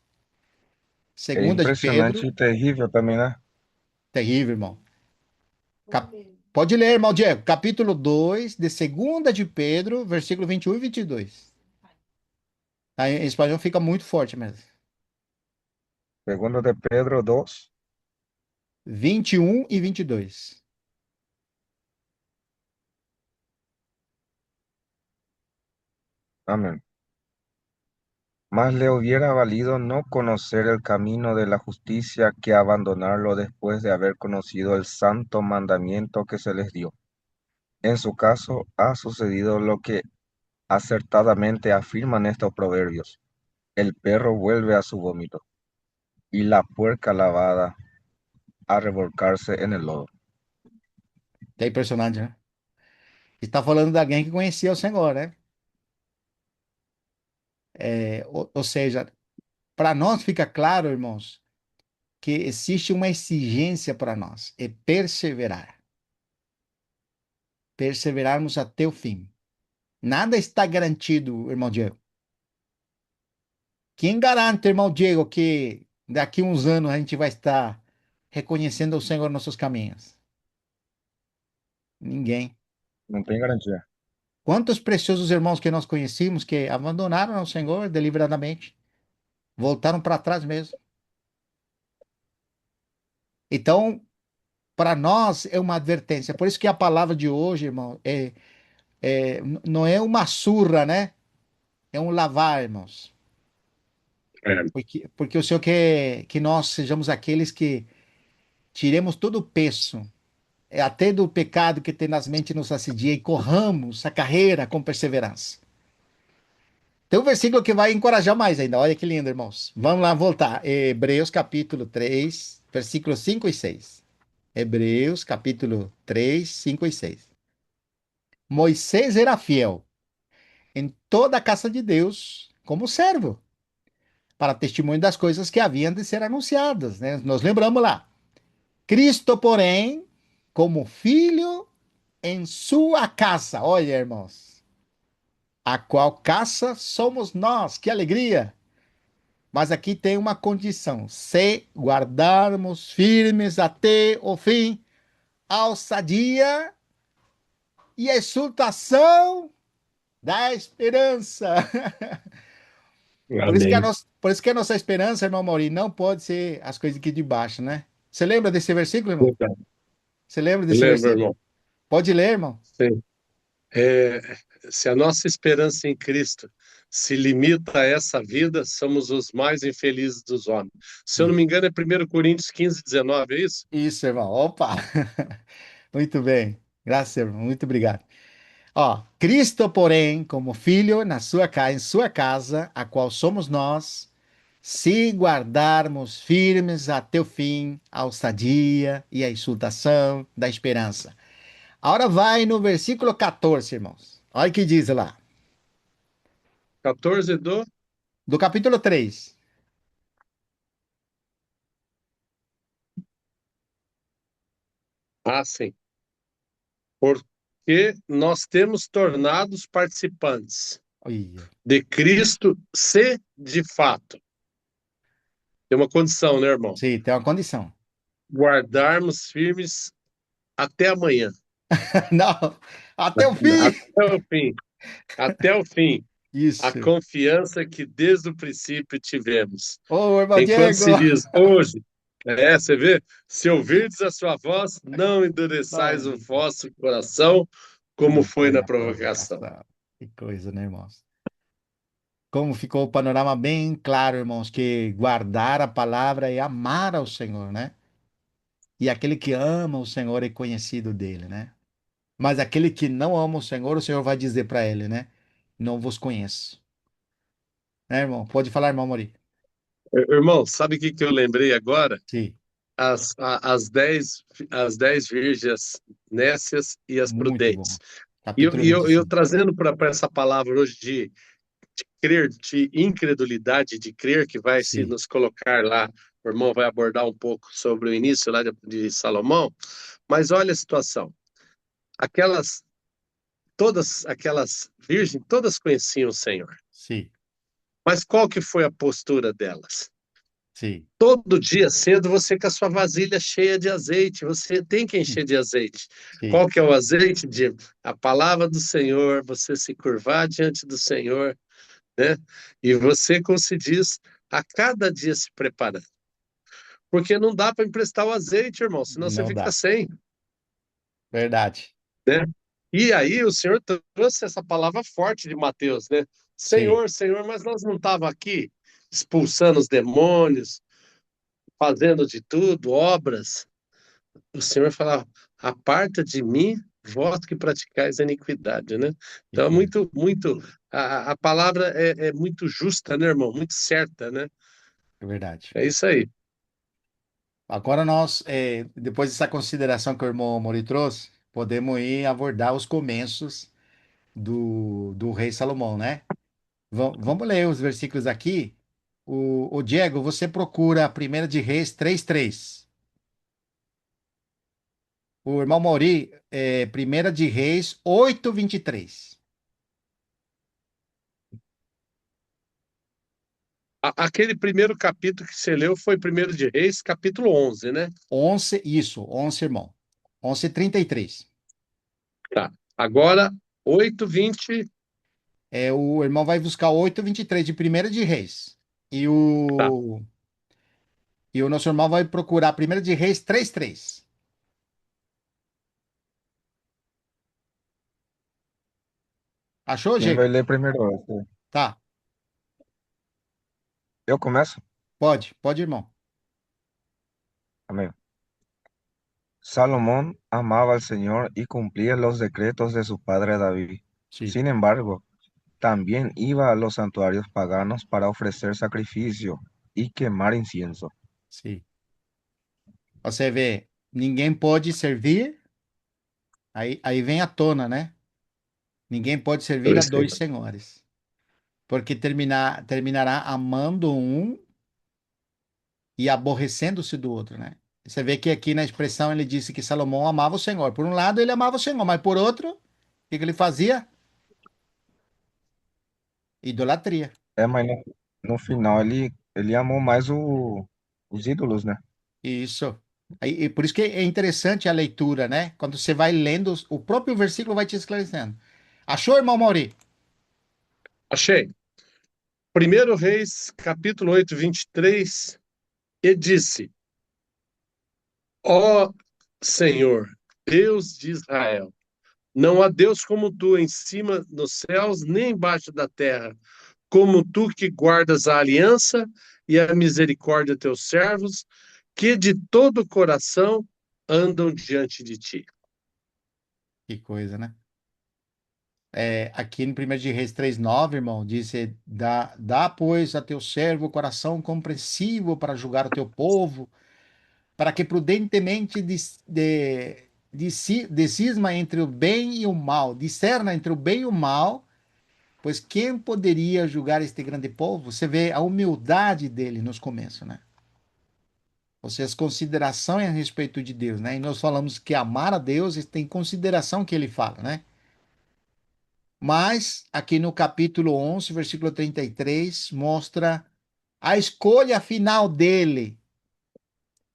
Segunda de impressionante Pedro, e terrível também, né? terrível, irmão. Pode ler, irmão Diego. Capítulo 2 de Segunda de Pedro, versículo 21 e 22. Aí, em espanhol fica muito forte mesmo. Segundo de Pedro 2. 21 e 22. Amén. Más le hubiera valido no conocer el camino de la justicia que abandonarlo después de haber conocido el santo mandamiento que se les dio. En su caso, ha sucedido lo que acertadamente afirman estos proverbios. El perro vuelve a su vómito y la puerca lavada a revolcarse en el lodo. É impressionante, né? Está falando de alguém que conhecia o Senhor, né? Ou seja, para nós fica claro, irmãos, que existe uma exigência para nós, é perseverar. Perseverarmos até o fim. Nada está garantido, irmão Diego. Quem garante, irmão Diego, que daqui a uns anos a gente vai estar reconhecendo o Senhor nos nossos caminhos? Ninguém. No tiene garantía. Quantos preciosos irmãos que nós conhecemos que abandonaram o Senhor deliberadamente, voltaram para trás mesmo. Então, para nós é uma advertência. Por isso que a palavra de hoje, irmão, não é uma surra, né? É um lavar, irmãos. É, Porque o Senhor quer que nós sejamos aqueles que tiremos todo o peso, até do pecado que tenazmente nos assedia, e corramos a carreira com perseverança. Tem um versículo que vai encorajar mais ainda. Olha que lindo, irmãos. Vamos lá voltar. Hebreus capítulo 3, versículos 5 e 6. Hebreus capítulo 3, 5 e 6. Moisés era fiel em toda a casa de Deus como servo, para testemunho das coisas que haviam de ser anunciadas, né? Nós lembramos lá. Cristo, porém, como filho em sua casa. Olha, irmãos, a qual casa somos nós. Que alegria! Mas aqui tem uma condição: se guardarmos firmes até o fim a ousadia e a exultação da esperança. amém. Por isso que a nossa esperança, irmão Mauri, não pode ser as coisas aqui de baixo, né? Você lembra desse versículo, irmão? Você lembra desse Lembra, versículo? irmão? Pode ler, irmão. Sim. É, se a nossa esperança em Cristo se limita a essa vida, somos os mais infelizes dos homens. Se eu não me Isso, engano, é 1 Coríntios 15, 19, é isso? isso, irmão. Opa! Muito bem. Graças, irmão. Muito obrigado. Ó, Cristo, porém, como filho na sua casa, em sua casa, a qual somos nós, se guardarmos firmes até o fim a ousadia e a exultação da esperança. Agora vai no versículo 14, irmãos. Olha o que diz lá, 14 do... do capítulo 3. Ah, sim. Porque nós temos tornados participantes Olha. de Cristo se de fato. Tem uma condição, né, irmão? Sim, tem uma condição. Guardarmos firmes até amanhã. Não, até o fim. Até o fim. Até o fim. A Isso. confiança que desde o princípio tivemos. Ô, irmão Enquanto Diego. se diz hoje, você vê, se ouvirdes a sua voz, não endureçais o Ai, vosso coração, como como foi foi na na provocação. provocação. Que coisa, né, irmãos? Como ficou o panorama bem claro, irmãos, que guardar a palavra é amar ao Senhor, né? E aquele que ama o Senhor é conhecido dele, né? Mas aquele que não ama o Senhor vai dizer para ele, né? Não vos conheço. Né, irmão? Pode falar, irmão Mori. Irmão, sabe o que que eu lembrei agora? Sim, As dez virgens nécias e as muito prudentes. bom. E eu, Capítulo e eu, eu 25. trazendo para essa palavra hoje de crer, de incredulidade, de crer que vai se Sim, nos colocar lá. O irmão vai abordar um pouco sobre o início lá de Salomão, mas olha a situação. Aquelas, todas aquelas virgens, todas conheciam o Senhor. sim, Mas qual que foi a postura delas? sim, Todo dia cedo você com a sua vasilha cheia de azeite, você tem que encher de azeite. sim. Qual que é o azeite? De a palavra do Senhor, você se curvar diante do Senhor, né? E você, como se diz, a cada dia se preparando. Porque não dá para emprestar o azeite, irmão, senão você Não fica dá. sem, Verdade. né? E aí o Senhor trouxe essa palavra forte de Mateus, né? Sim, Senhor, Senhor, mas nós não estava aqui expulsando os demônios, fazendo de tudo, obras. O Senhor fala, aparta de mim, vós que praticais a iniquidade, né? que Então, é coisa. a palavra é muito justa, né, irmão? Muito certa, né? É verdade. É isso aí. Agora nós, depois dessa consideração que o irmão Mori trouxe, podemos ir abordar os começos do rei Salomão, né? Vamos ler os versículos aqui. O Diego, você procura a primeira de Reis 3:3. O irmão Mauri, primeira de Reis 8:23. Aquele primeiro capítulo que você leu foi primeiro de Reis, capítulo 11, né? 11, isso, 11, irmão. 11:33. Tá. Agora, 8:20. O irmão vai buscar 8:23 de primeira de Reis. E Tá. o nosso irmão vai procurar a primeira de Reis 3:3. Achou, Quem vai Diego? ler primeiro? Você? Tá, Eu começo? pode, irmão. Amén. Salomón amaba al Señor y cumplía los decretos de su padre David. Sim, Sin embargo, también iba a los santuarios paganos para ofrecer sacrificio y quemar incienso. sim. Você vê, ninguém pode servir, aí vem à tona, né? Ninguém pode servir a Dois, dois senhores, porque terminará amando um e aborrecendo-se do outro, né? Você vê que aqui na expressão ele disse que Salomão amava o Senhor. Por um lado, ele amava o Senhor, mas por outro, o que que ele fazia? Idolatria. Mas no final ele amou mais os ídolos, né? Isso. E por isso que é interessante a leitura, né? Quando você vai lendo, o próprio versículo vai te esclarecendo. Achou, irmão Mauri? Achei. Primeiro Reis, capítulo 8, 23. E disse: Ó Senhor, Deus de Israel, Não há Deus como tu em cima dos céus, nem embaixo da terra, como tu que guardas a aliança e a misericórdia teus servos, que de todo o coração andam diante de ti. Que coisa, né? Aqui no 1 de Reis 3:9, irmão, diz: dá, pois, a teu servo coração compreensivo para julgar o teu povo, para que prudentemente decisma entre o bem e o mal, discerna entre o bem e o mal, pois quem poderia julgar este grande povo? Você vê a humildade dele nos começos, né? Ou seja, as considerações a respeito de Deus, né? E nós falamos que amar a Deus tem consideração que ele fala, né? Mas aqui no capítulo 11, versículo 33, mostra a escolha final dele.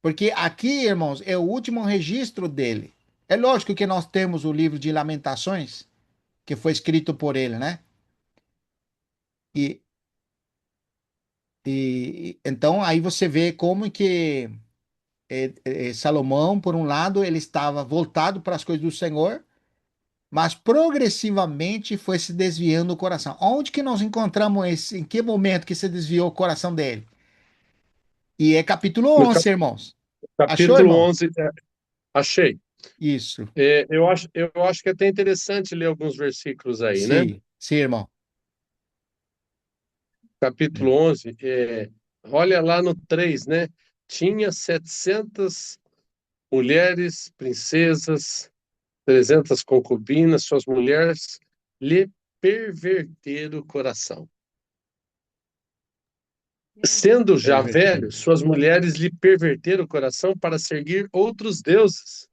Porque aqui, irmãos, é o último registro dele. É lógico que nós temos o livro de Lamentações, que foi escrito por ele, né? E, então aí você vê como que Salomão, por um lado, ele estava voltado para as coisas do Senhor, mas progressivamente foi se desviando o coração. Onde que nós encontramos esse? Em que momento que se desviou o coração dele? E é capítulo No 11, irmãos. Achou, capítulo irmão? 11, achei. Isso. Eu acho que é até interessante ler alguns versículos aí, né? Sim, sim, irmão. Capítulo 11, olha lá no 3, né? Tinha 700 mulheres, princesas, 300 concubinas, suas mulheres lhe perverteram o coração. Sendo já Pervertido. velho, suas mulheres lhe perverteram o coração para seguir outros deuses.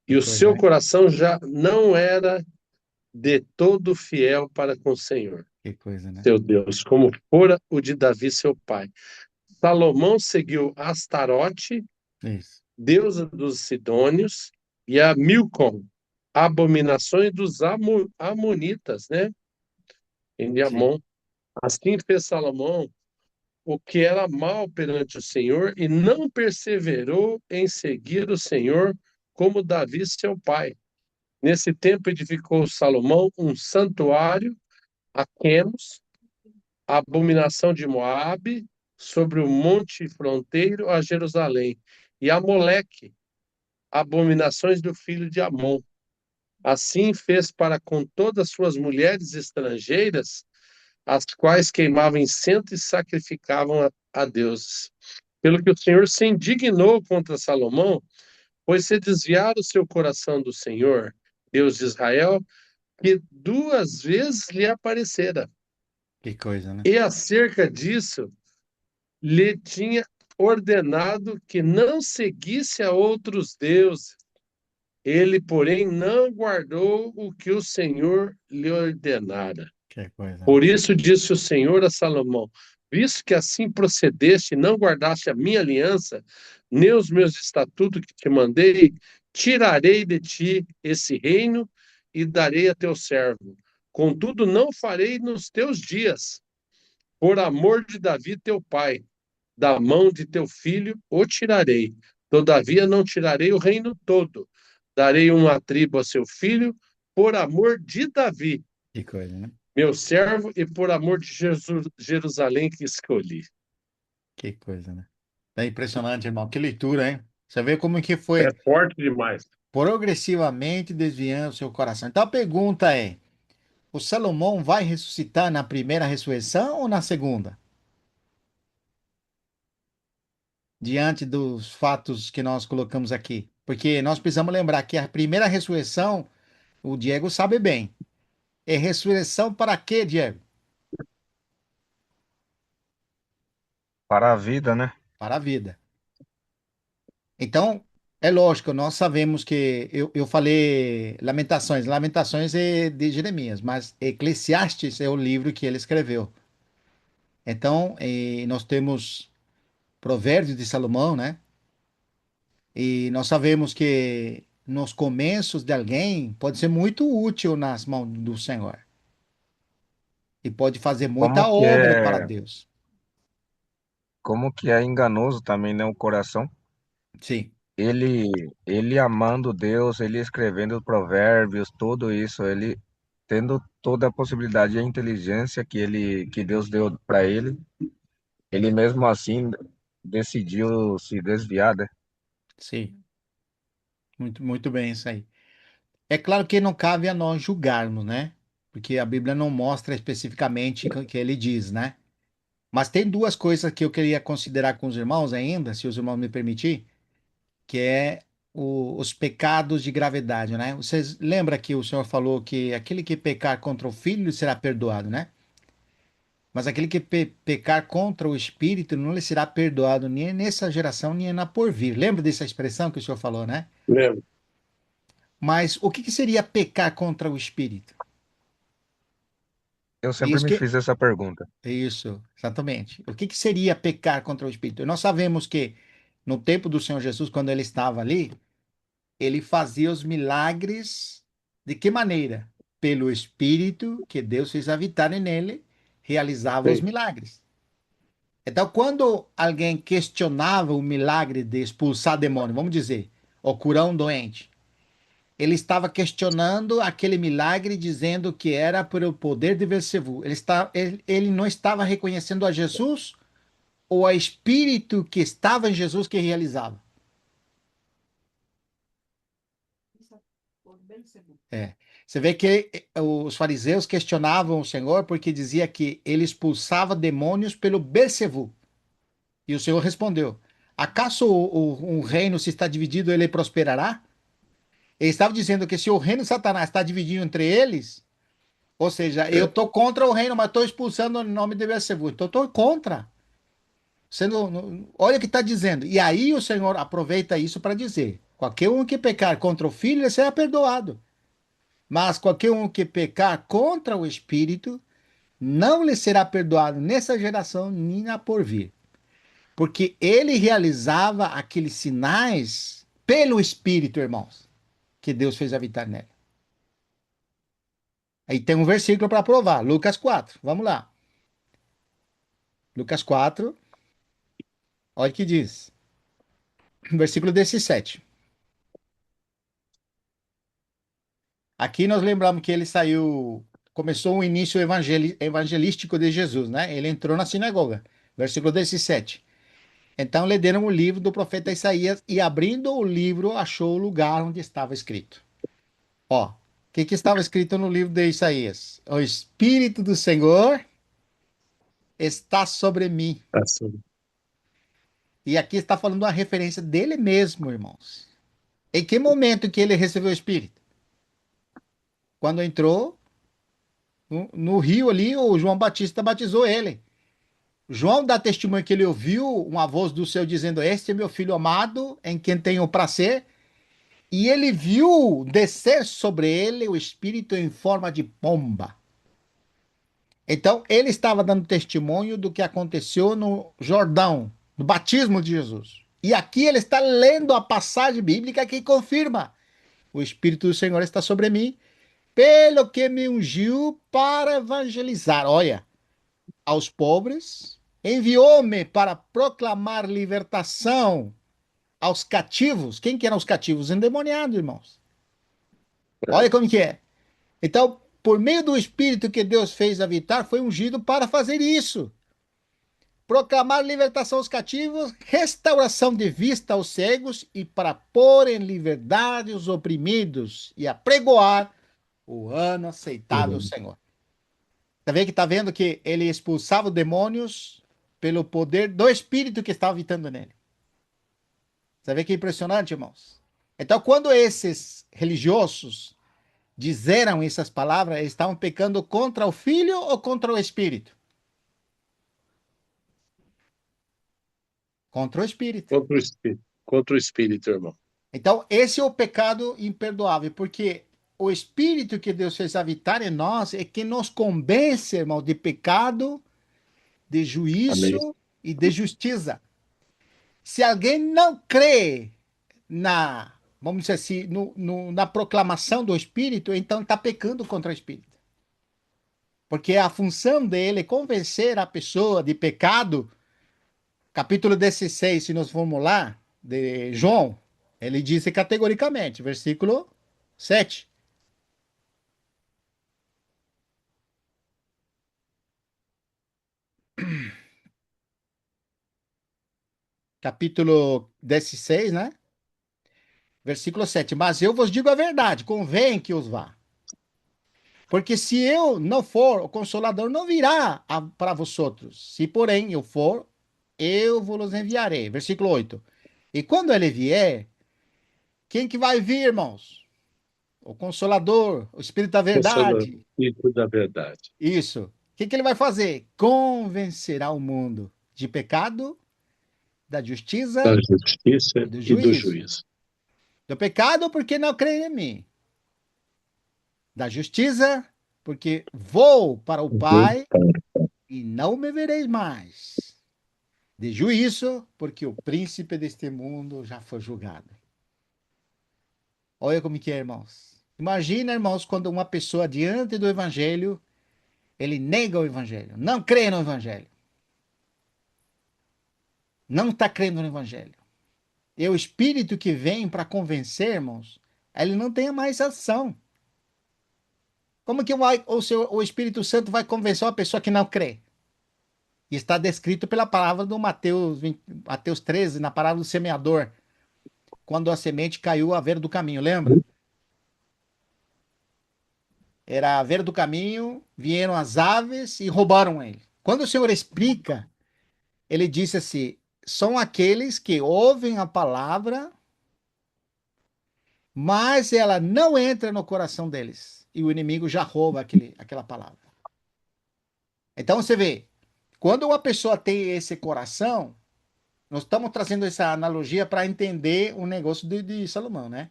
Que E o coisa, seu né? coração já não era de todo fiel para com o Senhor, Que coisa, né? seu Deus, como fora o de Davi, seu pai. Salomão seguiu Astarote, Isso. deusa dos Sidônios, e a Milcom, abominações dos Amonitas, né? Em Sim. Amon. Assim fez Salomão o que era mal perante o Senhor e não perseverou em seguir o Senhor como Davi, seu pai. Nesse tempo edificou Salomão um santuário a Quemos, a abominação de Moabe, sobre o monte fronteiro a Jerusalém, e a Moleque, abominações do filho de Amon. Assim fez para com todas suas mulheres estrangeiras, as quais queimavam incenso e sacrificavam a deuses. Pelo que o Senhor se indignou contra Salomão, pois se desviara o seu coração do Senhor, Deus de Israel, que duas vezes lhe aparecera. Que coisa, né? E acerca disso, lhe tinha ordenado que não seguisse a outros deuses. Ele, porém, não guardou o que o Senhor lhe ordenara. Que coisa, né? Por isso disse o Senhor a Salomão: visto que assim procedeste e não guardaste a minha aliança, nem os meus estatutos que te mandei, tirarei de ti esse reino e darei a teu servo. Contudo, não farei nos teus dias, por amor de Davi teu pai, da mão de teu filho o tirarei. Todavia não tirarei o reino todo. Darei uma tribo a seu filho, por amor de Davi, Que coisa, né? meu servo, e por amor de Jerusalém que escolhi. Que coisa, né? É impressionante, irmão. Que leitura, hein? Você vê como que É foi forte demais. progressivamente desviando o seu coração. Então a pergunta é: o Salomão vai ressuscitar na primeira ressurreição ou na segunda? Diante dos fatos que nós colocamos aqui. Porque nós precisamos lembrar que a primeira ressurreição, o Diego sabe bem, é ressurreição para quê, Diego? Para a vida, né? Para a vida. Então, é lógico, nós sabemos que eu falei Lamentações. Lamentações é de Jeremias, mas Eclesiastes é o livro que ele escreveu. Então, nós temos Provérbios de Salomão, né? E nós sabemos que nos começos de alguém pode ser muito útil nas mãos do Senhor e pode fazer muita Como que obra para é, Deus. como que é enganoso também, né, o coração? Sim, ele, ele amando Deus, ele escrevendo provérbios, tudo isso, ele tendo toda a possibilidade e a inteligência que Deus deu para ele mesmo assim decidiu se desviar, né? Sim, muito, muito bem isso aí. É claro que não cabe a nós julgarmos, né? Porque a Bíblia não mostra especificamente o que ele diz, né? Mas tem duas coisas que eu queria considerar com os irmãos ainda, se os irmãos me permitir, que é os pecados de gravidade, né? Vocês lembram que o Senhor falou que aquele que pecar contra o filho será perdoado, né? Mas aquele que pecar contra o espírito não lhe será perdoado nem nessa geração, nem na porvir. Lembra dessa expressão que o Senhor falou, né? Lembro. Mas o que que seria pecar contra o espírito? Eu É sempre isso me que fiz essa pergunta. Isso, exatamente. O que que seria pecar contra o Espírito? E nós sabemos que no tempo do Senhor Jesus, quando ele estava ali, ele fazia os milagres de que maneira? Pelo Espírito que Deus fez habitar nele, realizava os Sim, milagres. Então, quando alguém questionava o milagre de expulsar demônio, vamos dizer, ou curar um doente, ele estava questionando aquele milagre, dizendo que era por o poder de Beelzebul. Ele não estava reconhecendo a Jesus ou a Espírito que estava em Jesus que realizava. É. Você vê que os fariseus questionavam o Senhor porque dizia que ele expulsava demônios pelo Beelzebul. E o Senhor respondeu: acaso um reino se está dividido, ele prosperará? Ele estava dizendo que se o reino de Satanás está dividido entre eles, ou seja, eu é, estou contra o reino, mas estou expulsando em nome de Beelzebul. Então, estou contra. Você olha o que está dizendo. E aí o Senhor aproveita isso para dizer: qualquer um que pecar contra o filho, ele será perdoado. Mas qualquer um que pecar contra o Espírito, não lhe será perdoado nessa geração, nem na porvir. Porque ele realizava aqueles sinais pelo Espírito, irmãos, que Deus fez habitar nele. Aí tem um versículo para provar, Lucas 4. Vamos lá. Lucas 4, olha o que diz. Versículo 17. Aqui nós lembramos que ele saiu, começou o início evangelístico de Jesus, né? Ele entrou na sinagoga. Versículo 17. Então lhe deram o livro do profeta Isaías e abrindo o livro achou o lugar onde estava escrito. Ó, o que que estava escrito no livro de Isaías? O Espírito do Senhor está sobre mim. assim. E aqui está falando uma referência dele mesmo, irmãos. Em que momento que ele recebeu o Espírito? Quando entrou no rio ali, o João Batista batizou ele. João dá testemunho que ele ouviu uma voz do céu dizendo: Este é meu filho amado, em quem tenho prazer. E ele viu descer sobre ele o Espírito em forma de pomba. Então, ele estava dando testemunho do que aconteceu no Jordão, no batismo de Jesus. E aqui ele está lendo a passagem bíblica que confirma: o Espírito do Senhor está sobre mim, pelo que me ungiu para evangelizar. Olha, aos pobres, enviou-me para proclamar libertação aos cativos. Quem que eram os cativos? Endemoniados, irmãos. Olha como que é. Então, por meio do Espírito que Deus fez habitar, foi ungido para fazer isso. Proclamar libertação aos cativos, restauração de vista aos cegos e para pôr em liberdade os oprimidos e apregoar o ano aceitável ao Uhum. Senhor. Tá vendo que ele expulsava os demônios pelo poder do Espírito que estava habitando nele. Você vê que impressionante, irmãos? Então, quando esses religiosos disseram essas palavras, eles estavam pecando contra o Filho ou contra o Espírito? Contra o Espírito. Contra o Espírito, irmão. Então, esse é o pecado imperdoável, porque o Espírito que Deus fez habitar em nós é que nos convence, irmão, de pecado, de Amém. juízo e de justiça. Se alguém não crê vamos dizer assim, na proclamação do Espírito, então está pecando contra o Espírito. Porque a função dele é convencer a pessoa de pecado. Capítulo 16, se nós formos lá, de João. Ele disse categoricamente, versículo 7. Capítulo 16, né? Versículo 7. Mas eu vos digo a verdade, convém que os vá. Porque se eu não for, o Consolador não virá para vosotros. Se, porém, eu for, eu vos enviarei. Versículo 8. E quando ele vier, quem que vai vir, irmãos? O Consolador, o Espírito da Consolador, Verdade. Espírito da verdade, Isso. O que que ele vai fazer? Convencerá o mundo de pecado, da da justiça justiça e do e do juízo. juízo. Do pecado, porque não creem em mim. Da justiça, porque vou para o Uhum. Pai e não me vereis mais. De juízo, porque o príncipe deste mundo já foi julgado. Olha como que é, irmãos. Imagina, irmãos, quando uma pessoa diante do evangelho, ele nega o evangelho, não crê no evangelho, não está crendo no evangelho. E o espírito que vem para convencer, irmãos, ele não tem mais ação. Como que o Espírito Santo vai convencer uma pessoa que não crê? Está descrito pela palavra do Mateus, Mateus 13, na palavra do semeador, quando a semente caiu à beira do caminho, lembra? Era a beira do caminho, vieram as aves e roubaram ele. Quando o Senhor explica, ele disse assim: são aqueles que ouvem a palavra, mas ela não entra no coração deles. E o inimigo já rouba aquela palavra. Então você vê, quando uma pessoa tem esse coração, nós estamos trazendo essa analogia para entender o negócio de Salomão, né?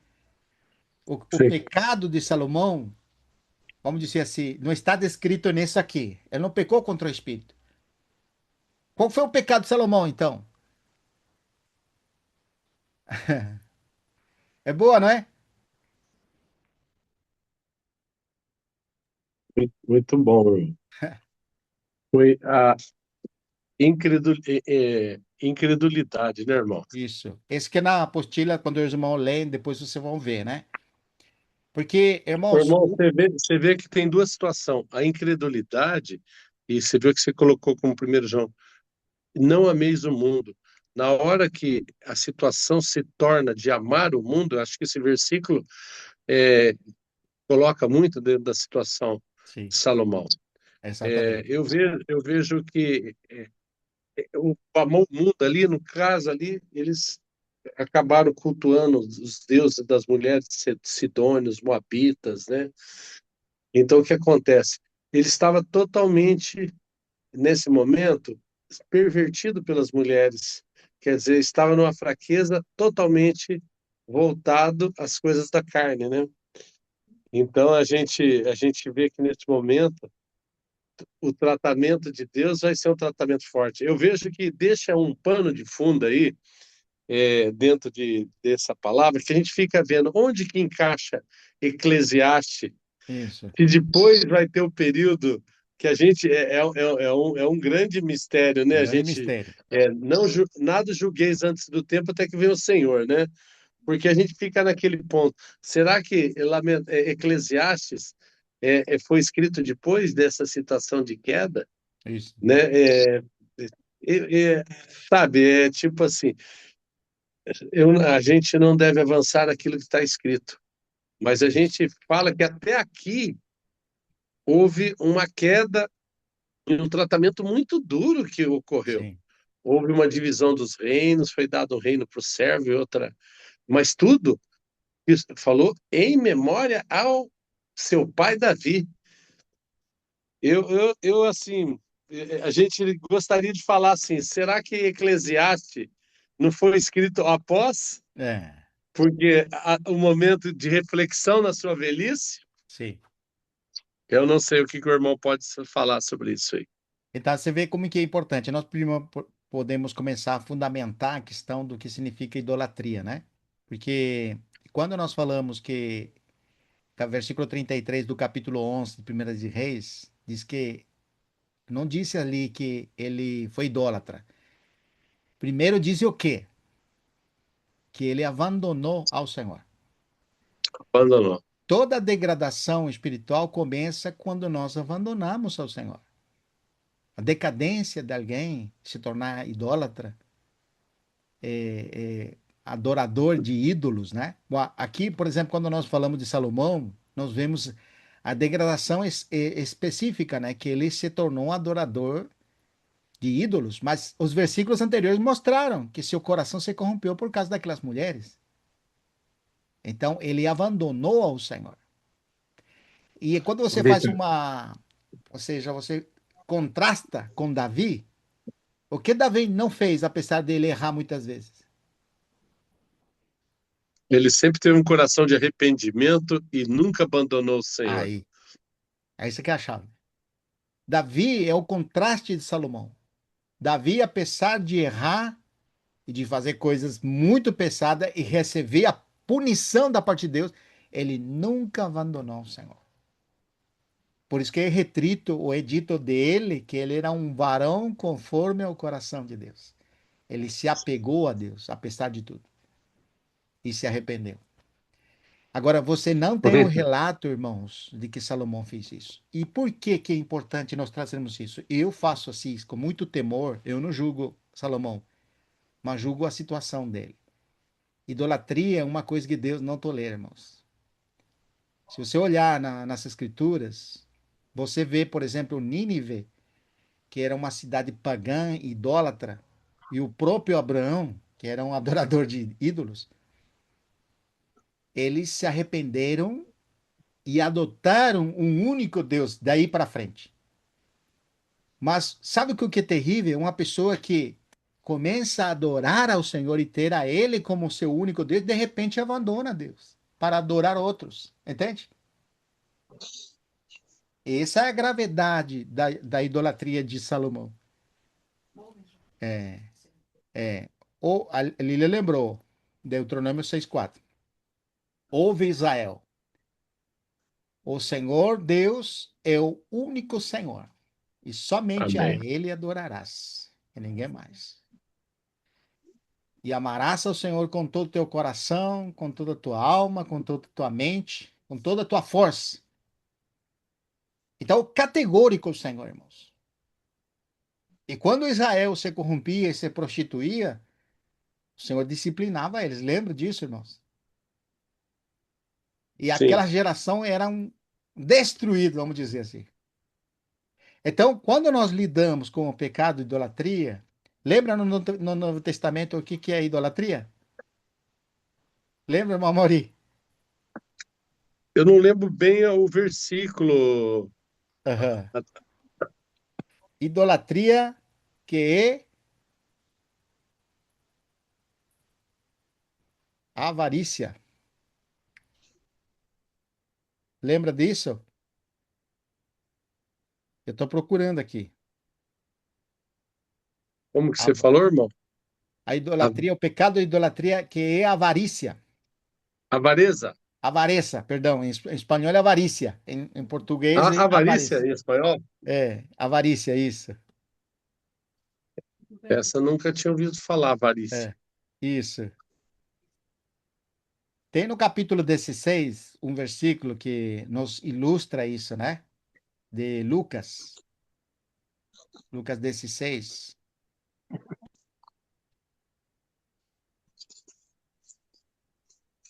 O Sim. pecado de Salomão, vamos dizer assim, não está descrito nisso aqui. Ele não pecou contra o Espírito. Qual foi o pecado de Salomão, então? É boa, não é? Muito, muito bom, irmão. Foi a incredulidade, né, irmão? Isso. Esse que é na apostila, quando os irmãos leem, depois vocês vão ver, né? Porque, Ô, irmãos, irmão, você vê que tem duas situações. A incredulidade, e você viu que você colocou como primeiro João, não ameis o mundo. Na hora que a situação se torna de amar o mundo, eu acho que esse versículo é, coloca muito dentro da situação sim, de Salomão. exatamente. Eu vejo que o amor o mundo ali, no caso ali, eles acabaram cultuando os deuses das mulheres sidônios, moabitas, né? Então, o que acontece? Ele estava totalmente, nesse momento, pervertido pelas mulheres. Quer dizer, estava numa fraqueza totalmente voltado às coisas da carne, né? Então, a gente vê que nesse momento o tratamento de Deus vai ser um tratamento forte. Eu vejo que deixa um pano de fundo aí, dentro dessa palavra, que a gente fica vendo onde que encaixa Eclesiastes, Isso. que depois vai ter o período que a gente é um grande mistério, né? A Grande gente mistério. não nada julgueis antes do tempo até que venha o Senhor, né? Porque a gente fica naquele ponto. Será que Eclesiastes foi escrito depois dessa situação de queda, Isso. né? Sabe, é tipo assim, a gente não deve avançar aquilo que está escrito, mas a Isso. gente fala que até aqui houve uma queda e um tratamento muito duro que ocorreu. Sim. Houve uma divisão dos reinos, foi dado um reino para o servo e outra, mas tudo isso falou em memória ao seu pai Davi. Assim, a gente gostaria de falar assim, será que Eclesiastes não foi escrito após? É, Porque o momento de reflexão na sua velhice, sim. eu não sei o que o irmão pode falar sobre isso aí. Então, você vê como que é importante. Nós primeiro podemos começar a fundamentar a questão do que significa idolatria, né? Porque quando nós falamos versículo 33 do capítulo 11 de 1 de Reis, diz que, não disse ali que ele foi idólatra. Primeiro diz o quê? que ele abandonou ao Senhor. Abandonou. Toda degradação espiritual começa quando nós abandonamos ao Senhor. A decadência de alguém se tornar idólatra, adorador de ídolos, né? Aqui, por exemplo, quando nós falamos de Salomão, nós vemos a degradação específica, né? Que ele se tornou um adorador de ídolos, mas os versículos anteriores mostraram que seu coração se corrompeu por causa daquelas mulheres. Então, ele abandonou ao Senhor. E quando você faz Victor, uma, ou seja, você contrasta com Davi, o que Davi não fez, apesar de ele errar muitas vezes? Ele sempre teve um coração de arrependimento e nunca abandonou o Senhor. Aí, é isso que é a chave. Davi é o contraste de Salomão. Davi, apesar de errar e de fazer coisas muito pesadas e receber a punição da parte de Deus, ele nunca abandonou o Senhor. Por isso que é retrito o edito dele que ele era um varão conforme ao coração de Deus. Ele se apegou a Deus, apesar de tudo, e se arrependeu. Agora, você não ô, tem um Victor, relato, irmãos, de que Salomão fez isso. E por que que é importante nós trazermos isso? Eu faço assim, com muito temor, eu não julgo Salomão, mas julgo a situação dele. Idolatria é uma coisa que Deus não tolera, irmãos. Se você olhar nas escrituras, você vê, por exemplo, Nínive, que era uma cidade pagã, idólatra, e o próprio Abraão, que era um adorador de ídolos, eles se arrependeram e adotaram um único Deus daí para frente. Mas sabe o que é terrível? Uma pessoa que começa a adorar ao Senhor e ter a Ele como seu único Deus, de repente abandona Deus para adorar outros. Entende? Essa é a gravidade da idolatria de Salomão. É, é. A Lília lembrou, Deuteronômio 6,4. Ouve Israel, o Senhor Deus é o único Senhor, e somente a Amém. Ele adorarás, e ninguém mais. E amarás ao Senhor com todo o teu coração, com toda a tua alma, com toda a tua mente, com toda a tua força. Então, categórico o Senhor, irmãos. E quando Israel se corrompia e se prostituía, o Senhor disciplinava eles. Lembra disso, irmãos? E Sim. aquela geração era destruída, vamos dizer assim. Então, quando nós lidamos com o pecado de idolatria, lembra no Novo Testamento o que é idolatria? Lembra, irmão Mauri? Eu não lembro bem o versículo. Aham. Idolatria que é avarícia. Lembra disso? Eu estou procurando aqui. Como que você A, falou, irmão? a A idolatria, o pecado da idolatria que é avarícia. avareza. Avareza, perdão. Em espanhol é avarícia. Em português é A avarícia avarícia. em espanhol? É, avarícia, isso. Essa eu nunca tinha ouvido falar, avarícia. É, isso. Tem no capítulo 16 um versículo que nos ilustra isso, né? De Lucas, Lucas 16.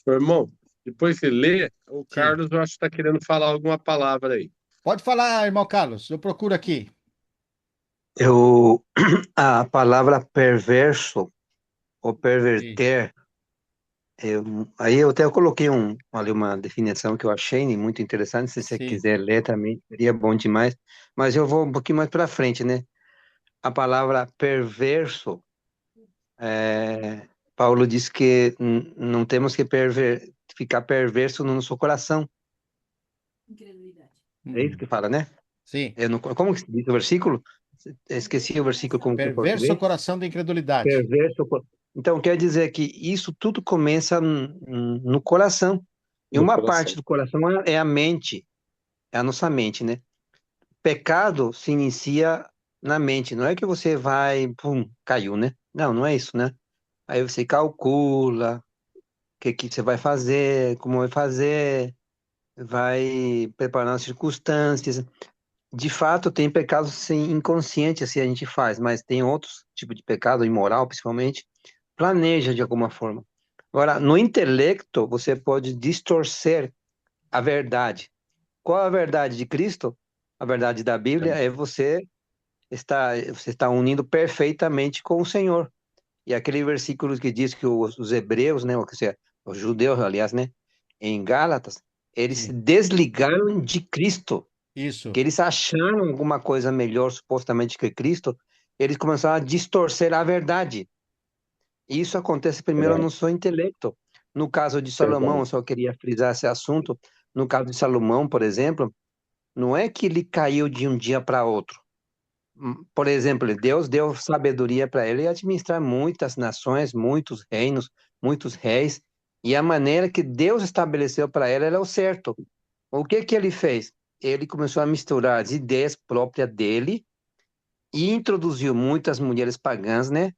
Meu irmão, depois que lê, o Sim. Carlos eu acho que está querendo falar alguma palavra aí. Pode falar, irmão Carlos, eu procuro aqui. Eu, a palavra perverso ou Sim. perverter, aí eu até coloquei ali uma definição que eu achei muito interessante, se você Sim. quiser ler também, seria bom demais, mas eu vou um pouquinho mais para frente, né? A palavra perverso, Paulo diz que não temos que ficar perverso no nosso coração, é isso Hum, que fala, né? sim. Como que se diz o versículo? Eu esqueci o versículo como que é em Perverso português. coração da incredulidade. Perverso. Então, quer dizer que isso tudo começa no coração. E No uma parte coração. do coração é a mente, é a nossa mente, né? Pecado se inicia na mente. Não é que você vai, pum, caiu, né? Não, não é isso, né? Aí você calcula, que você vai fazer, como vai fazer, vai preparar as circunstâncias. De fato, tem pecados sim, inconscientes assim a gente faz, mas tem outros tipos de pecado, imoral principalmente, planeja de alguma forma. Agora, no intelecto, você pode distorcer a verdade. Qual é a verdade de Cristo? A verdade da Bíblia é você está unindo perfeitamente com o Senhor. E aquele versículo que diz que os hebreus, né, ou seja, os judeus, aliás, né, em Gálatas, eles se Sim. desligaram de Cristo, que Isso. eles acharam alguma coisa melhor, supostamente, que Cristo, eles começaram a distorcer a verdade. E isso acontece primeiro no seu intelecto. No caso de Salomão, eu só queria frisar esse assunto. No caso de Salomão, por exemplo, não é que ele caiu de um dia para outro. Por exemplo, Deus deu sabedoria para ele administrar muitas nações, muitos reinos, muitos reis, e a maneira que Deus estabeleceu para ele era o certo. O que que ele fez? Ele começou a misturar as ideias próprias dele e introduziu muitas mulheres pagãs, né?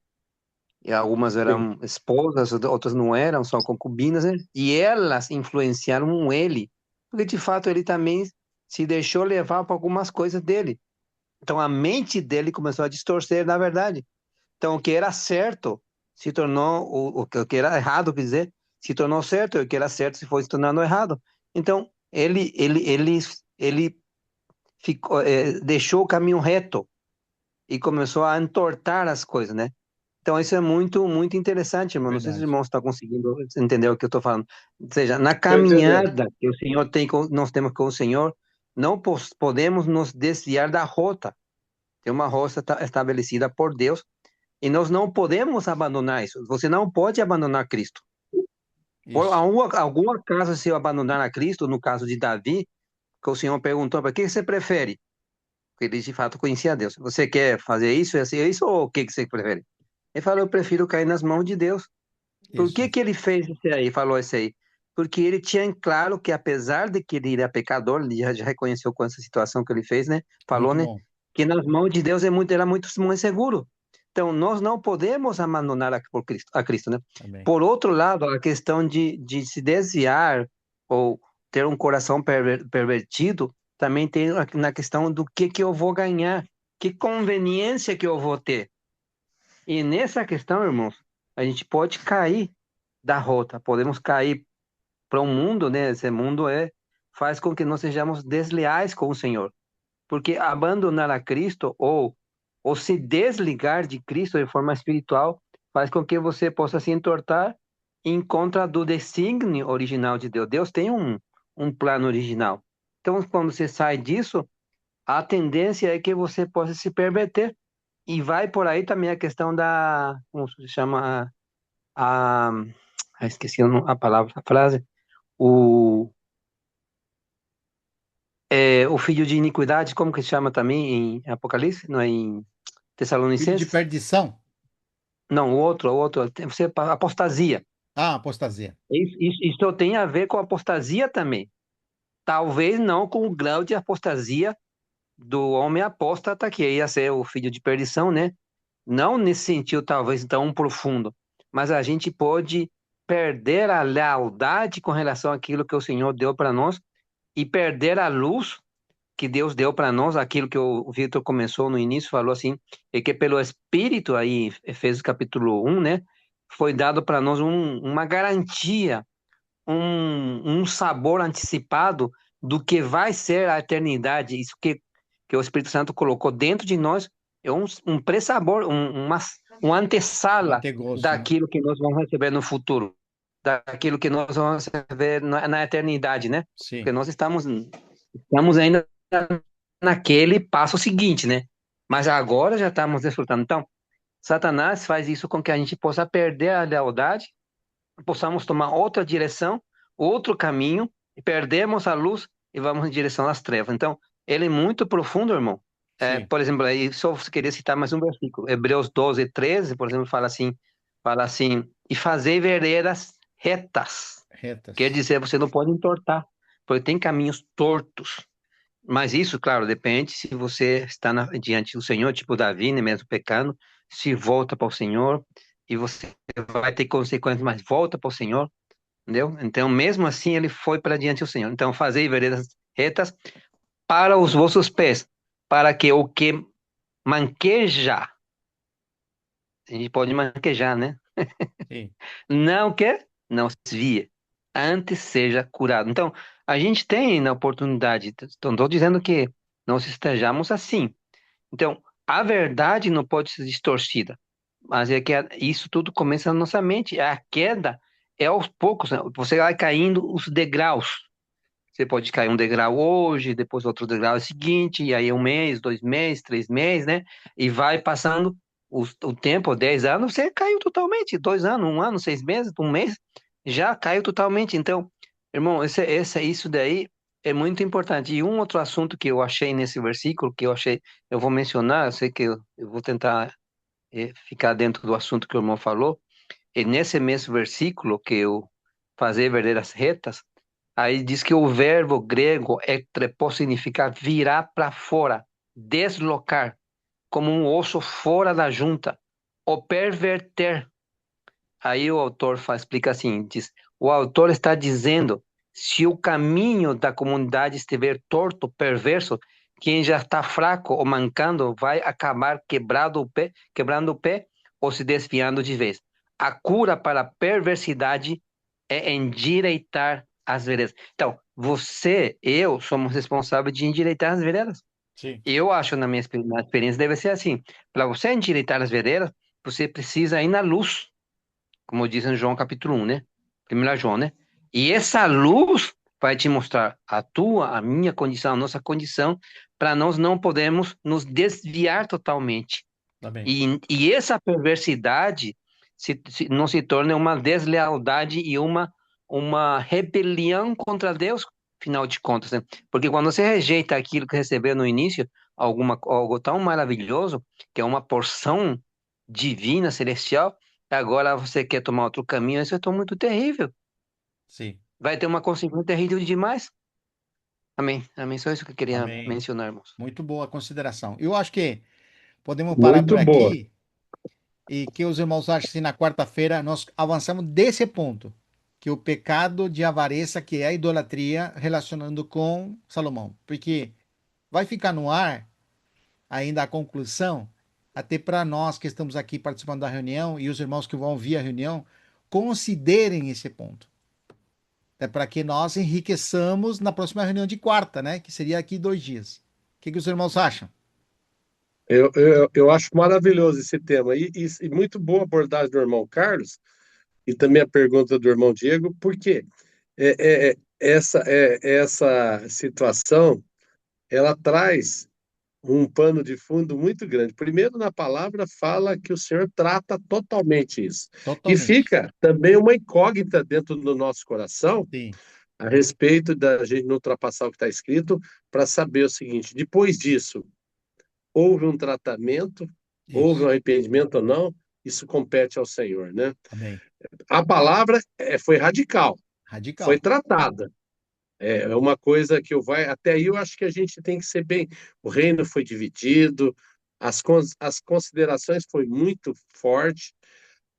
E algumas eram esposas, outras não eram, só concubinas, né? E elas influenciaram ele, porque de fato ele também se deixou levar para algumas coisas dele. Então a mente dele começou a distorcer, na verdade. Então o que era certo se tornou, o que era errado, quer dizer, se tornou certo, e o que era certo se foi se tornando errado. Então ele ficou, deixou o caminho reto e começou a entortar as coisas, né? Então isso é muito, muito interessante, irmão. Não sei se os Verdade. irmãos estão conseguindo entender o que eu estou falando. Ou seja, na Estou entendendo. caminhada que o Senhor tem, nós temos com o Senhor, não podemos nos desviar da rota. Tem uma rota estabelecida por Deus e nós não podemos abandonar isso. Você não pode abandonar Cristo. Por Isso. algum acaso, se eu abandonar a Cristo, no caso de Davi, que o Senhor perguntou, para que você prefere? Porque ele de fato conhecia Deus. Você quer fazer isso, isso ou o que você prefere? Ele falou, eu prefiro cair nas mãos de Deus. Por Isso. que ele fez isso aí, falou isso aí? Porque ele tinha em claro que apesar de que ele era pecador, ele já reconheceu com essa situação que ele fez, né? Falou, Muito né? bom. Que nas mãos de Deus era muito mais seguro. Então, nós não podemos abandonar a Cristo, né? Também. Por outro lado, a questão de se desviar ou ter um coração pervertido, também tem na questão do que eu vou ganhar, que conveniência que eu vou ter. E nessa questão, irmãos, a gente pode cair da rota, podemos cair para um mundo, né? Esse mundo faz com que nós sejamos desleais com o Senhor, porque abandonar a Cristo ou se desligar de Cristo de forma espiritual faz com que você possa se entortar em contra do desígnio original de Deus. Deus tem um plano original. Então, quando você sai disso, a tendência é que você possa se perverter. E vai por aí também a questão da, como se chama, a, esqueci a palavra, a frase, o, o filho de iniquidade, como que se chama também em Apocalipse, não é em Filho de Tessalonicenses? perdição. Não, o outro, apostasia. Ah, apostasia. Isso tem a ver com apostasia também. Talvez não com o grau de apostasia do homem apóstata, que ia ser o filho de perdição, né? Não nesse sentido, talvez tão profundo, mas a gente pode perder a lealdade com relação àquilo que o Senhor deu para nós e perder a luz que Deus deu para nós, aquilo que o Victor começou no início, falou assim, é que pelo Espírito, aí, Efésios capítulo 1, né, foi dado para nós uma garantia, um sabor antecipado do que vai ser a eternidade, isso que o Espírito Santo colocou dentro de nós, é um pré-sabor, uma Um antessala antegosto, né? daquilo que nós vamos receber no futuro, daquilo que nós vamos receber na eternidade, né? Porque Sim. nós estamos ainda naquele passo seguinte, né? Mas agora já estamos desfrutando. Então, Satanás faz isso com que a gente possa perder a lealdade, possamos tomar outra direção, outro caminho, e perdemos a luz e vamos em direção às trevas. Então, ele é muito profundo, irmão. Sim. Por exemplo, aí só queria citar mais um versículo. Hebreus 12, 13, por exemplo, fala assim, e fazer veredas retas. Quer Retas. dizer, você não pode entortar, porque tem caminhos tortos. Mas isso, claro, depende se você está diante do Senhor, tipo Davi, né, mesmo pecando, se volta para o Senhor e você vai ter consequências, mas volta para o Senhor. entendeu? Então, mesmo assim, ele foi para diante do Senhor. Então, fazei veredas retas para os vossos pés, para que o que manqueja, a gente pode manquejar, né? Sim, Não quer, não se desvie, antes seja curado. Então, a gente tem na oportunidade, então, estou dizendo que nós estejamos assim. Então, a verdade não pode ser distorcida, mas é que isso tudo começa na nossa mente. A queda é aos poucos, né? Você vai caindo os degraus. Você pode cair um degrau hoje, depois outro degrau seguinte, e aí 1 mês, 2 meses, 3 meses, né? E vai passando o tempo, 10 anos, você caiu totalmente. 2 anos, 1 ano, 6 meses, 1 mês, já caiu totalmente. Então, irmão, isso daí é muito importante. E um outro assunto que eu achei nesse versículo, que eu achei, eu vou mencionar, eu sei que eu vou tentar ficar dentro do assunto que o irmão falou, e nesse mesmo versículo que eu fazer verdadeiras retas, aí diz que o verbo grego ektrepó significa virar para fora, deslocar, como um osso fora da junta, ou perverter. Aí o autor explica assim, diz, o autor está dizendo, se o caminho da comunidade estiver torto, perverso, quem já está fraco ou mancando vai acabar quebrando o pé ou se desviando de vez. A cura para a perversidade é endireitar as veredas. Então, você, eu, somos responsáveis de endireitar as veredas. sim. Eu acho, na experiência, deve ser assim. Para você endireitar as veredas, você precisa ir na luz, como diz em João capítulo 1, né? 1 João, né? E essa luz vai te mostrar a tua, a minha condição, a nossa condição, para nós não podermos nos desviar totalmente. Tá bem. E essa perversidade não se torna uma deslealdade e uma rebelião contra Deus, final de contas, né? Porque quando você rejeita aquilo que recebeu no início, algo tão maravilhoso, que é uma porção divina, celestial, agora você quer tomar outro caminho, isso é muito terrível. Sim. Vai ter uma consequência terrível demais. Amém. Amém. Só isso que eu queria Amém. mencionar, irmãos. Muito boa consideração. Eu acho que podemos parar por Muito boa. aqui e que os irmãos acham que na quarta-feira nós avançamos desse ponto, que o pecado de avareza, que é a idolatria, relacionando com Salomão. Porque vai ficar no ar ainda a conclusão, até para nós que estamos aqui participando da reunião e os irmãos que vão ouvir a reunião, considerem esse ponto. É para que nós enriqueçamos na próxima reunião de quarta, né? Que seria aqui 2 dias. O que os irmãos acham? Eu acho maravilhoso esse tema. E muito boa a abordagem do irmão Carlos, e também a pergunta do irmão Diego, por quê? Essa situação, ela traz um pano de fundo muito grande. Primeiro, na palavra, fala que o Senhor trata totalmente isso. E Totalmente. fica também uma incógnita dentro do nosso coração Sim, a respeito da gente não ultrapassar o que está escrito, para saber o seguinte: depois disso, houve um tratamento, houve um isso. arrependimento ou não, isso compete ao Senhor, né? Amém. A palavra foi radical, foi Radical. tratada. É uma coisa que eu vai. Até aí eu acho que a gente tem que ser bem. O reino foi dividido, as considerações foi muito forte.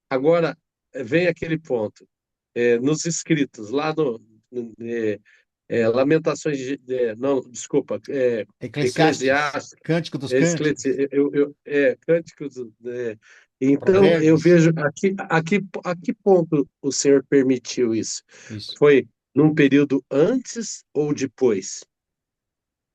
Agora vem aquele ponto. Nos escritos, lá Lamentações não, desculpa, Eclesiastes. Eclesiastes, Cântico dos Cânticos. Cânticos. Então eu Provérbios. vejo a que ponto o Senhor permitiu isso? Isso. Foi num período antes ou depois?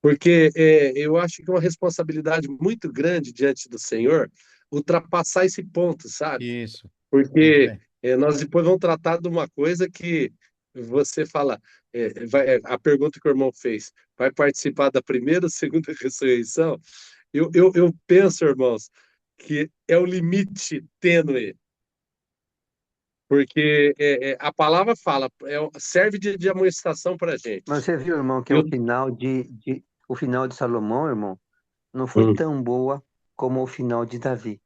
Porque eu acho que é uma responsabilidade muito grande diante do Senhor ultrapassar esse ponto, sabe? Isso. Muito Porque bem. nós depois vamos tratar de uma coisa que você fala, a pergunta que o irmão fez, vai participar da primeira ou segunda ressurreição? Eu penso, irmãos, que é o limite tênue, porque a palavra fala, serve de amonestação para a Mas gente. você viu, irmão, que Eu, o final de Salomão, irmão, não foi Hum. tão boa como o final de Davi.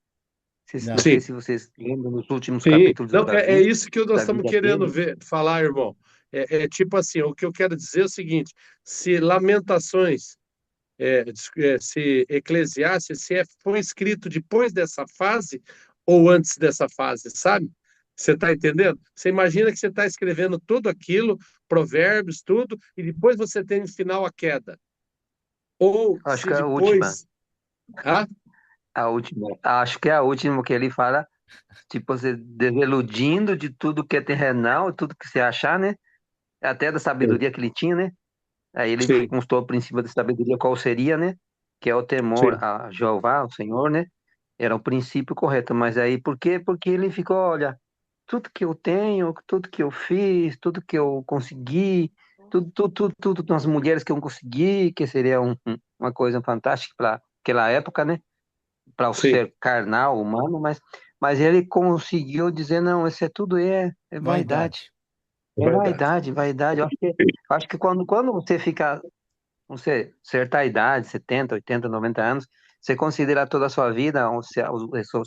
Não Não. sei Sim, se vocês lembram nos últimos sim. capítulos do Não, é Davi, isso que nós da estamos vida querendo dele. ver, falar, irmão. Tipo assim, o que eu quero dizer é o seguinte: se Lamentações se Eclesiastes foi escrito depois dessa fase ou antes dessa fase, sabe? Você está entendendo? Você imagina que você está escrevendo tudo aquilo, provérbios, tudo, e depois você tem no final a queda. Ou Acho se que é a última. depois. Ah, A última. Acho que é a última que ele fala, tipo, você desiludindo de tudo que é terrenal, tudo que você achar, né? Até da sim, sabedoria que ele tinha, né? Aí ele sim, mostrou o princípio da sabedoria, qual seria, né? Que é o temor sim, a Jeová, o Senhor, né? Era o princípio correto. Mas aí, por quê? Porque ele ficou, olha, tudo que eu tenho, tudo que eu fiz, tudo que eu consegui, tudo nas mulheres que eu consegui, que seria uma coisa fantástica para aquela época, né? Para o sim. ser carnal, humano, mas ele conseguiu dizer, não, isso é tudo é vaidade. Vaidade. É É verdade. vaidade, vaidade. Eu acho que quando você fica, você, certa idade, 70, 80, 90 anos, você considera toda a sua vida, os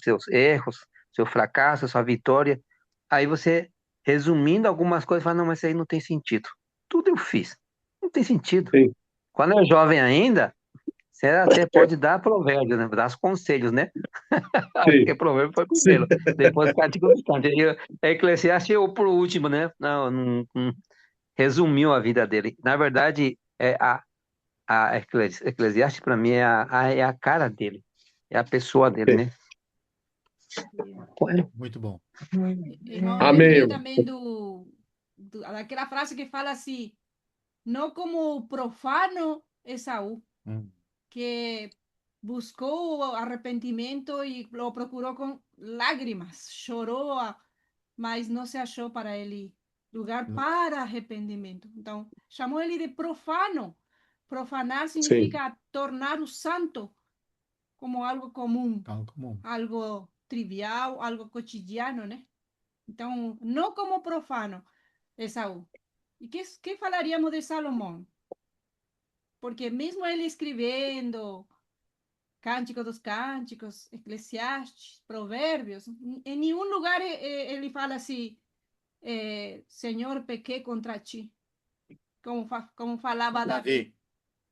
seus erros, seu fracasso, sua vitória, aí você, resumindo algumas coisas, fala, não, mas isso aí não tem sentido. Tudo eu fiz. Não tem sentido. Sim, Quando é jovem ainda, você até pode dar provérbio, né? Dar os conselhos, né? Acho que sim, provérbio foi sim. primeiro. Depois Cântico dos Cânticos. E Eclesiastes é o por último, né? Não, resumiu a vida dele. Na verdade, Eclesiastes, para mim, é a cara dele. É a pessoa dele, Sim. né? Sim. Muito bom. Irmão, eu Amém, lembrei irmão. também daquela frase que fala assim, não como profano Esaú, Hum, que buscou arrependimento e lo procurou com lágrimas, chorou, mas não se achou para ele lugar para arrependimento. Então, chamou ele de profano. Profanar Sim, significa tornar o santo como algo comum, algo comum. algo trivial, algo cotidiano, né? Então, não como profano, Esaú. E que falaríamos de Salomão? Porque mesmo ele escrevendo Cântico dos Cânticos, Eclesiastes, Provérbios, em nenhum lugar ele fala assim, Senhor, pequei contra ti, como falava Davi. Davi.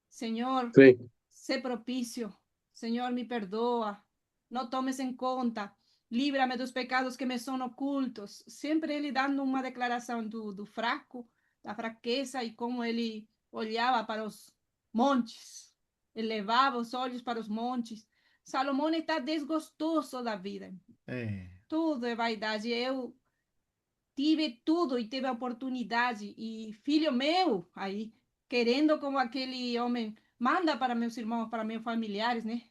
Senhor, sim, sé propício. Senhor, me perdoa. Não tomes em conta. Líbrame dos pecados que me são ocultos. Sempre ele dando uma declaração do fraco, da fraqueza e como ele olhava para os montes, elevava os olhos para os montes. Salomão está desgostoso da vida. É, Tudo é vaidade. Eu tive tudo e tive a oportunidade. E filho meu, aí, querendo como aquele homem manda para meus irmãos, para meus familiares, né?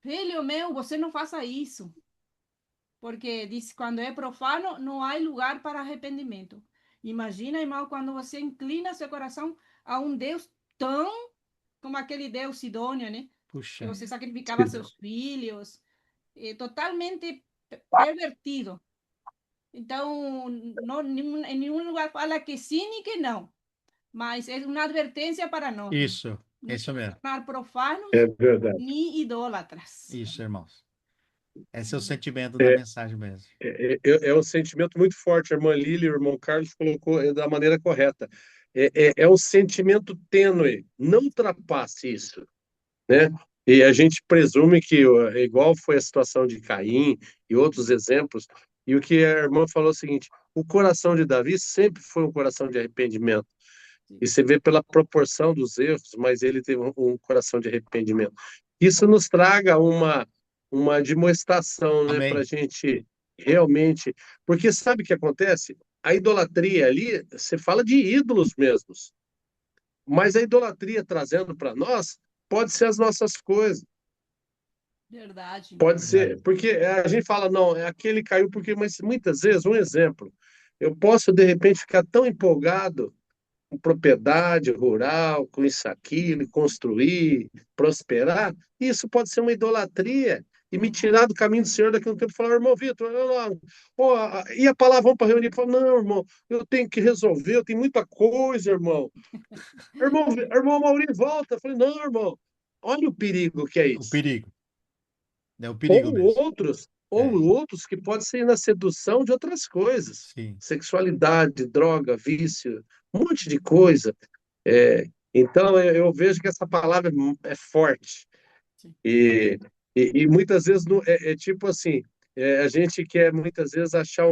Filho meu, você não faça isso, porque diz quando é profano, não há lugar para arrependimento. Imagina, irmão, quando você inclina seu coração a um Deus tão como aquele Deus Sidônio, né? Que puxa. você sacrificava sim. seus filhos, totalmente pervertido. Então, não, em nenhum lugar fala que sim e que não, mas é uma advertência para nós, né? Isso, Não isso mesmo. tornar profanos É verdade. nem idólatras. Isso, irmãos. Esse é o sentimento da É, mensagem mesmo. é um sentimento muito forte. A irmã Lília e o irmão Carlos colocou da maneira correta. É um sentimento tênue. Não ultrapasse isso, né? E a gente presume que, igual foi a situação de Caim e outros exemplos, e o que a irmã falou é o seguinte: o coração de Davi sempre foi um coração de arrependimento. E você vê pela proporção dos erros, mas ele teve um coração de arrependimento. Isso nos traga uma demonstração, né, para a Amém. gente realmente. Porque sabe o que acontece? A idolatria ali, você fala de ídolos mesmos, mas a idolatria trazendo para nós pode ser as nossas coisas. Verdade. Pode Verdade. ser, porque a gente fala, não, é aquele caiu porque, mas muitas vezes, um exemplo, eu posso de repente ficar tão empolgado com propriedade rural, com isso, aquilo, construir, prosperar, isso pode ser uma idolatria e me tirar do caminho do Senhor daqui a um tempo e falar, irmão Vitor, pô, e a palavra vamos para reunir? Eu falo, não, irmão, eu tenho que resolver, eu tenho muita coisa, irmão. Irmão Maurício, volta. Eu falei, não, irmão, olha o perigo que é O isso. perigo. É o perigo Ou mesmo. outros, ou É, outros que podem ser na sedução de outras coisas. sim. Sexualidade, droga, vício, um monte de coisa. É, então, eu vejo que essa palavra é forte. Sim. E muitas vezes é tipo assim: A gente quer muitas vezes achar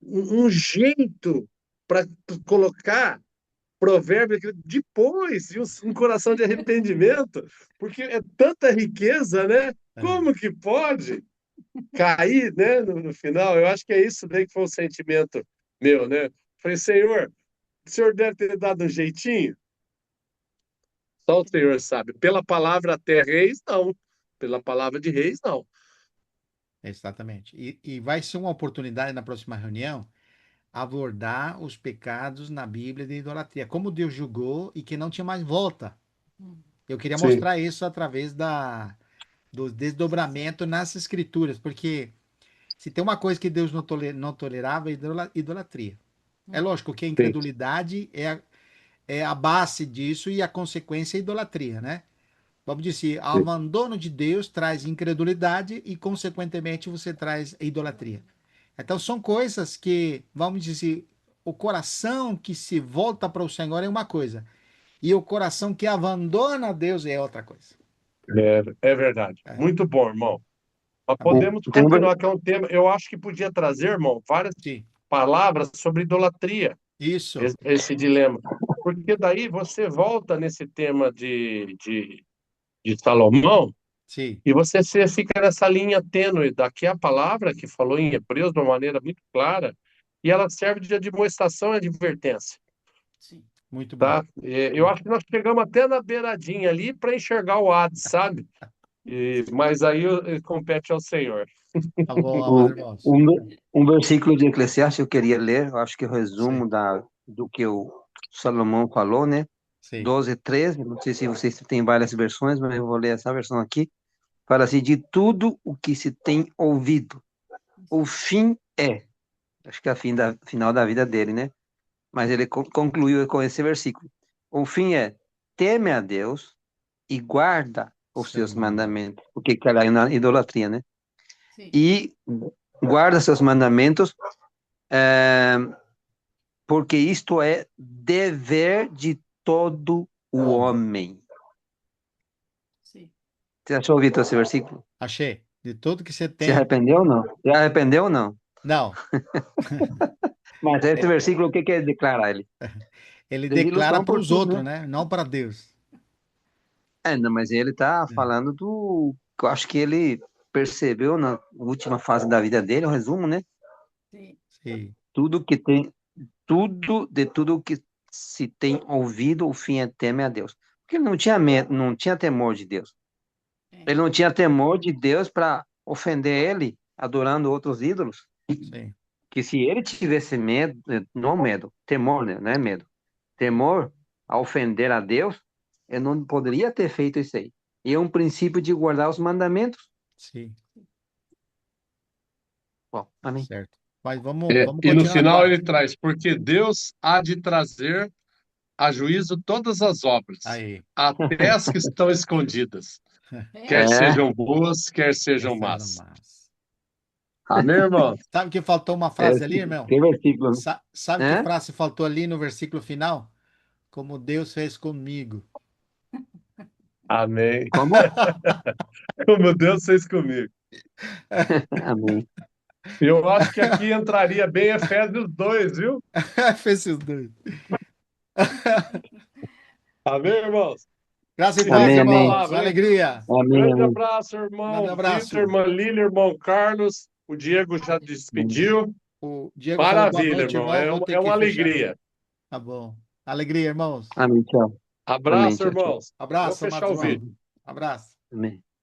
um jeito para colocar provérbio depois de um coração de arrependimento, porque é tanta riqueza, né? É, Como que pode cair, né, no final? Eu acho que é isso daí que foi um sentimento meu, né? Falei, Senhor, o Senhor deve ter dado um jeitinho. Só o Senhor sabe. Pela palavra até reis, não. Pela palavra de reis, não. exatamente. E vai ser uma oportunidade na próxima reunião abordar os pecados na Bíblia de idolatria, como Deus julgou e que não tinha mais volta. Eu queria Sim, mostrar isso através do desdobramento nas escrituras, porque se tem uma coisa que Deus não tolerava, é idolatria. É lógico que a sim. incredulidade é a base disso e a consequência é a idolatria, né? Vamos dizer, o Sim. abandono de Deus traz incredulidade e, consequentemente, você traz a idolatria. Então, são coisas que, vamos dizer, o coração que se volta para o Senhor é uma coisa, e o coração que abandona Deus é outra coisa. É verdade. É, Muito bom, irmão. Mas tá bom? podemos Tem continuar, que é um tema. Eu acho que podia trazer, irmão, várias Sim. palavras sobre idolatria, Isso. esse dilema. Porque daí você volta nesse tema de Salomão Sim. e você fica nessa linha tênue daqui a palavra que falou em Hebreus de uma maneira muito clara e ela serve de admoestação e advertência, Sim. Muito bom. tá? Eu acho que nós chegamos até na beiradinha ali para enxergar o Hades, sabe? Mas aí compete ao Senhor. Tá bom, amados o, irmãos. um versículo de Eclesiastes eu queria ler, eu acho que é o Sim. resumo do que o Salomão falou, né? Sim. 12:13, não sei se vocês têm várias versões, mas eu vou ler essa versão aqui. Fala assim, de tudo o que se tem ouvido, o fim é, acho que é final da vida dele, né? Mas ele concluiu com esse versículo. O fim é, teme a Deus e guarda os Seus seus mandamentos. mandamentos, porque caiu na idolatria, né? Sim. E guarda seus mandamentos, eh, porque isto é dever de todo o Homem. homem. Sim. Você achou, Vitor, esse versículo? Achei. De tudo que você Se tem. arrependeu ou não? Se arrependeu ou não? Não. Mas esse É, versículo, o que quer declarar ele? ele declara Desilusão para por os tudo, outros, né? né? Não para Deus. Não, mas ele tá É, falando eu acho que ele percebeu na última fase da vida dele, o resumo, né? Sim. sim. Tudo que tem, de tudo que se tem ouvido, o fim é teme a Deus. Porque ele não tinha medo, não tinha temor de Deus. É. Ele não tinha temor de Deus para ofender ele, adorando outros ídolos. Sim. Que se ele tivesse medo, não medo, temor, né? Não é medo. Temor a ofender a Deus, ele não poderia ter feito isso aí. E é um princípio de guardar os mandamentos. Sim. Bom, amém. Certo. Mas vamos E no continuar com final a. ele traz, porque Deus há de trazer a juízo todas as obras, Aí. até as que estão escondidas, É. quer É, sejam boas, quer sejam Essa é más. mais. Amém, irmão? Sabe que faltou uma frase ali, irmão? que versículo, Sabe que né? frase faltou ali no versículo final? Como Deus fez comigo. Amém. Como? Como Deus fez comigo. Amém. Eu acho que aqui entraria bem Efésios 2, viu? Fez os dois. Amém, irmãos? Graça e paz, Feliz Amém, a amém. irmãos. palavra, hein? Alegria. Amém, Grande amém. abraço, Grande irmão Vitor, abraço. irmã Lília, irmão Carlos. O Diego já Amém. despediu. O Diego falou boa Maravilha, noite, irmão. irmão. Vou ter É que uma fechar. alegria. Tá bom. Alegria, irmãos. Amém, tchau. Amém, Abraço, tchau, tchau. irmãos. Vou Abraço, fechar amados o irmãos. vídeo. Abraço. Amém.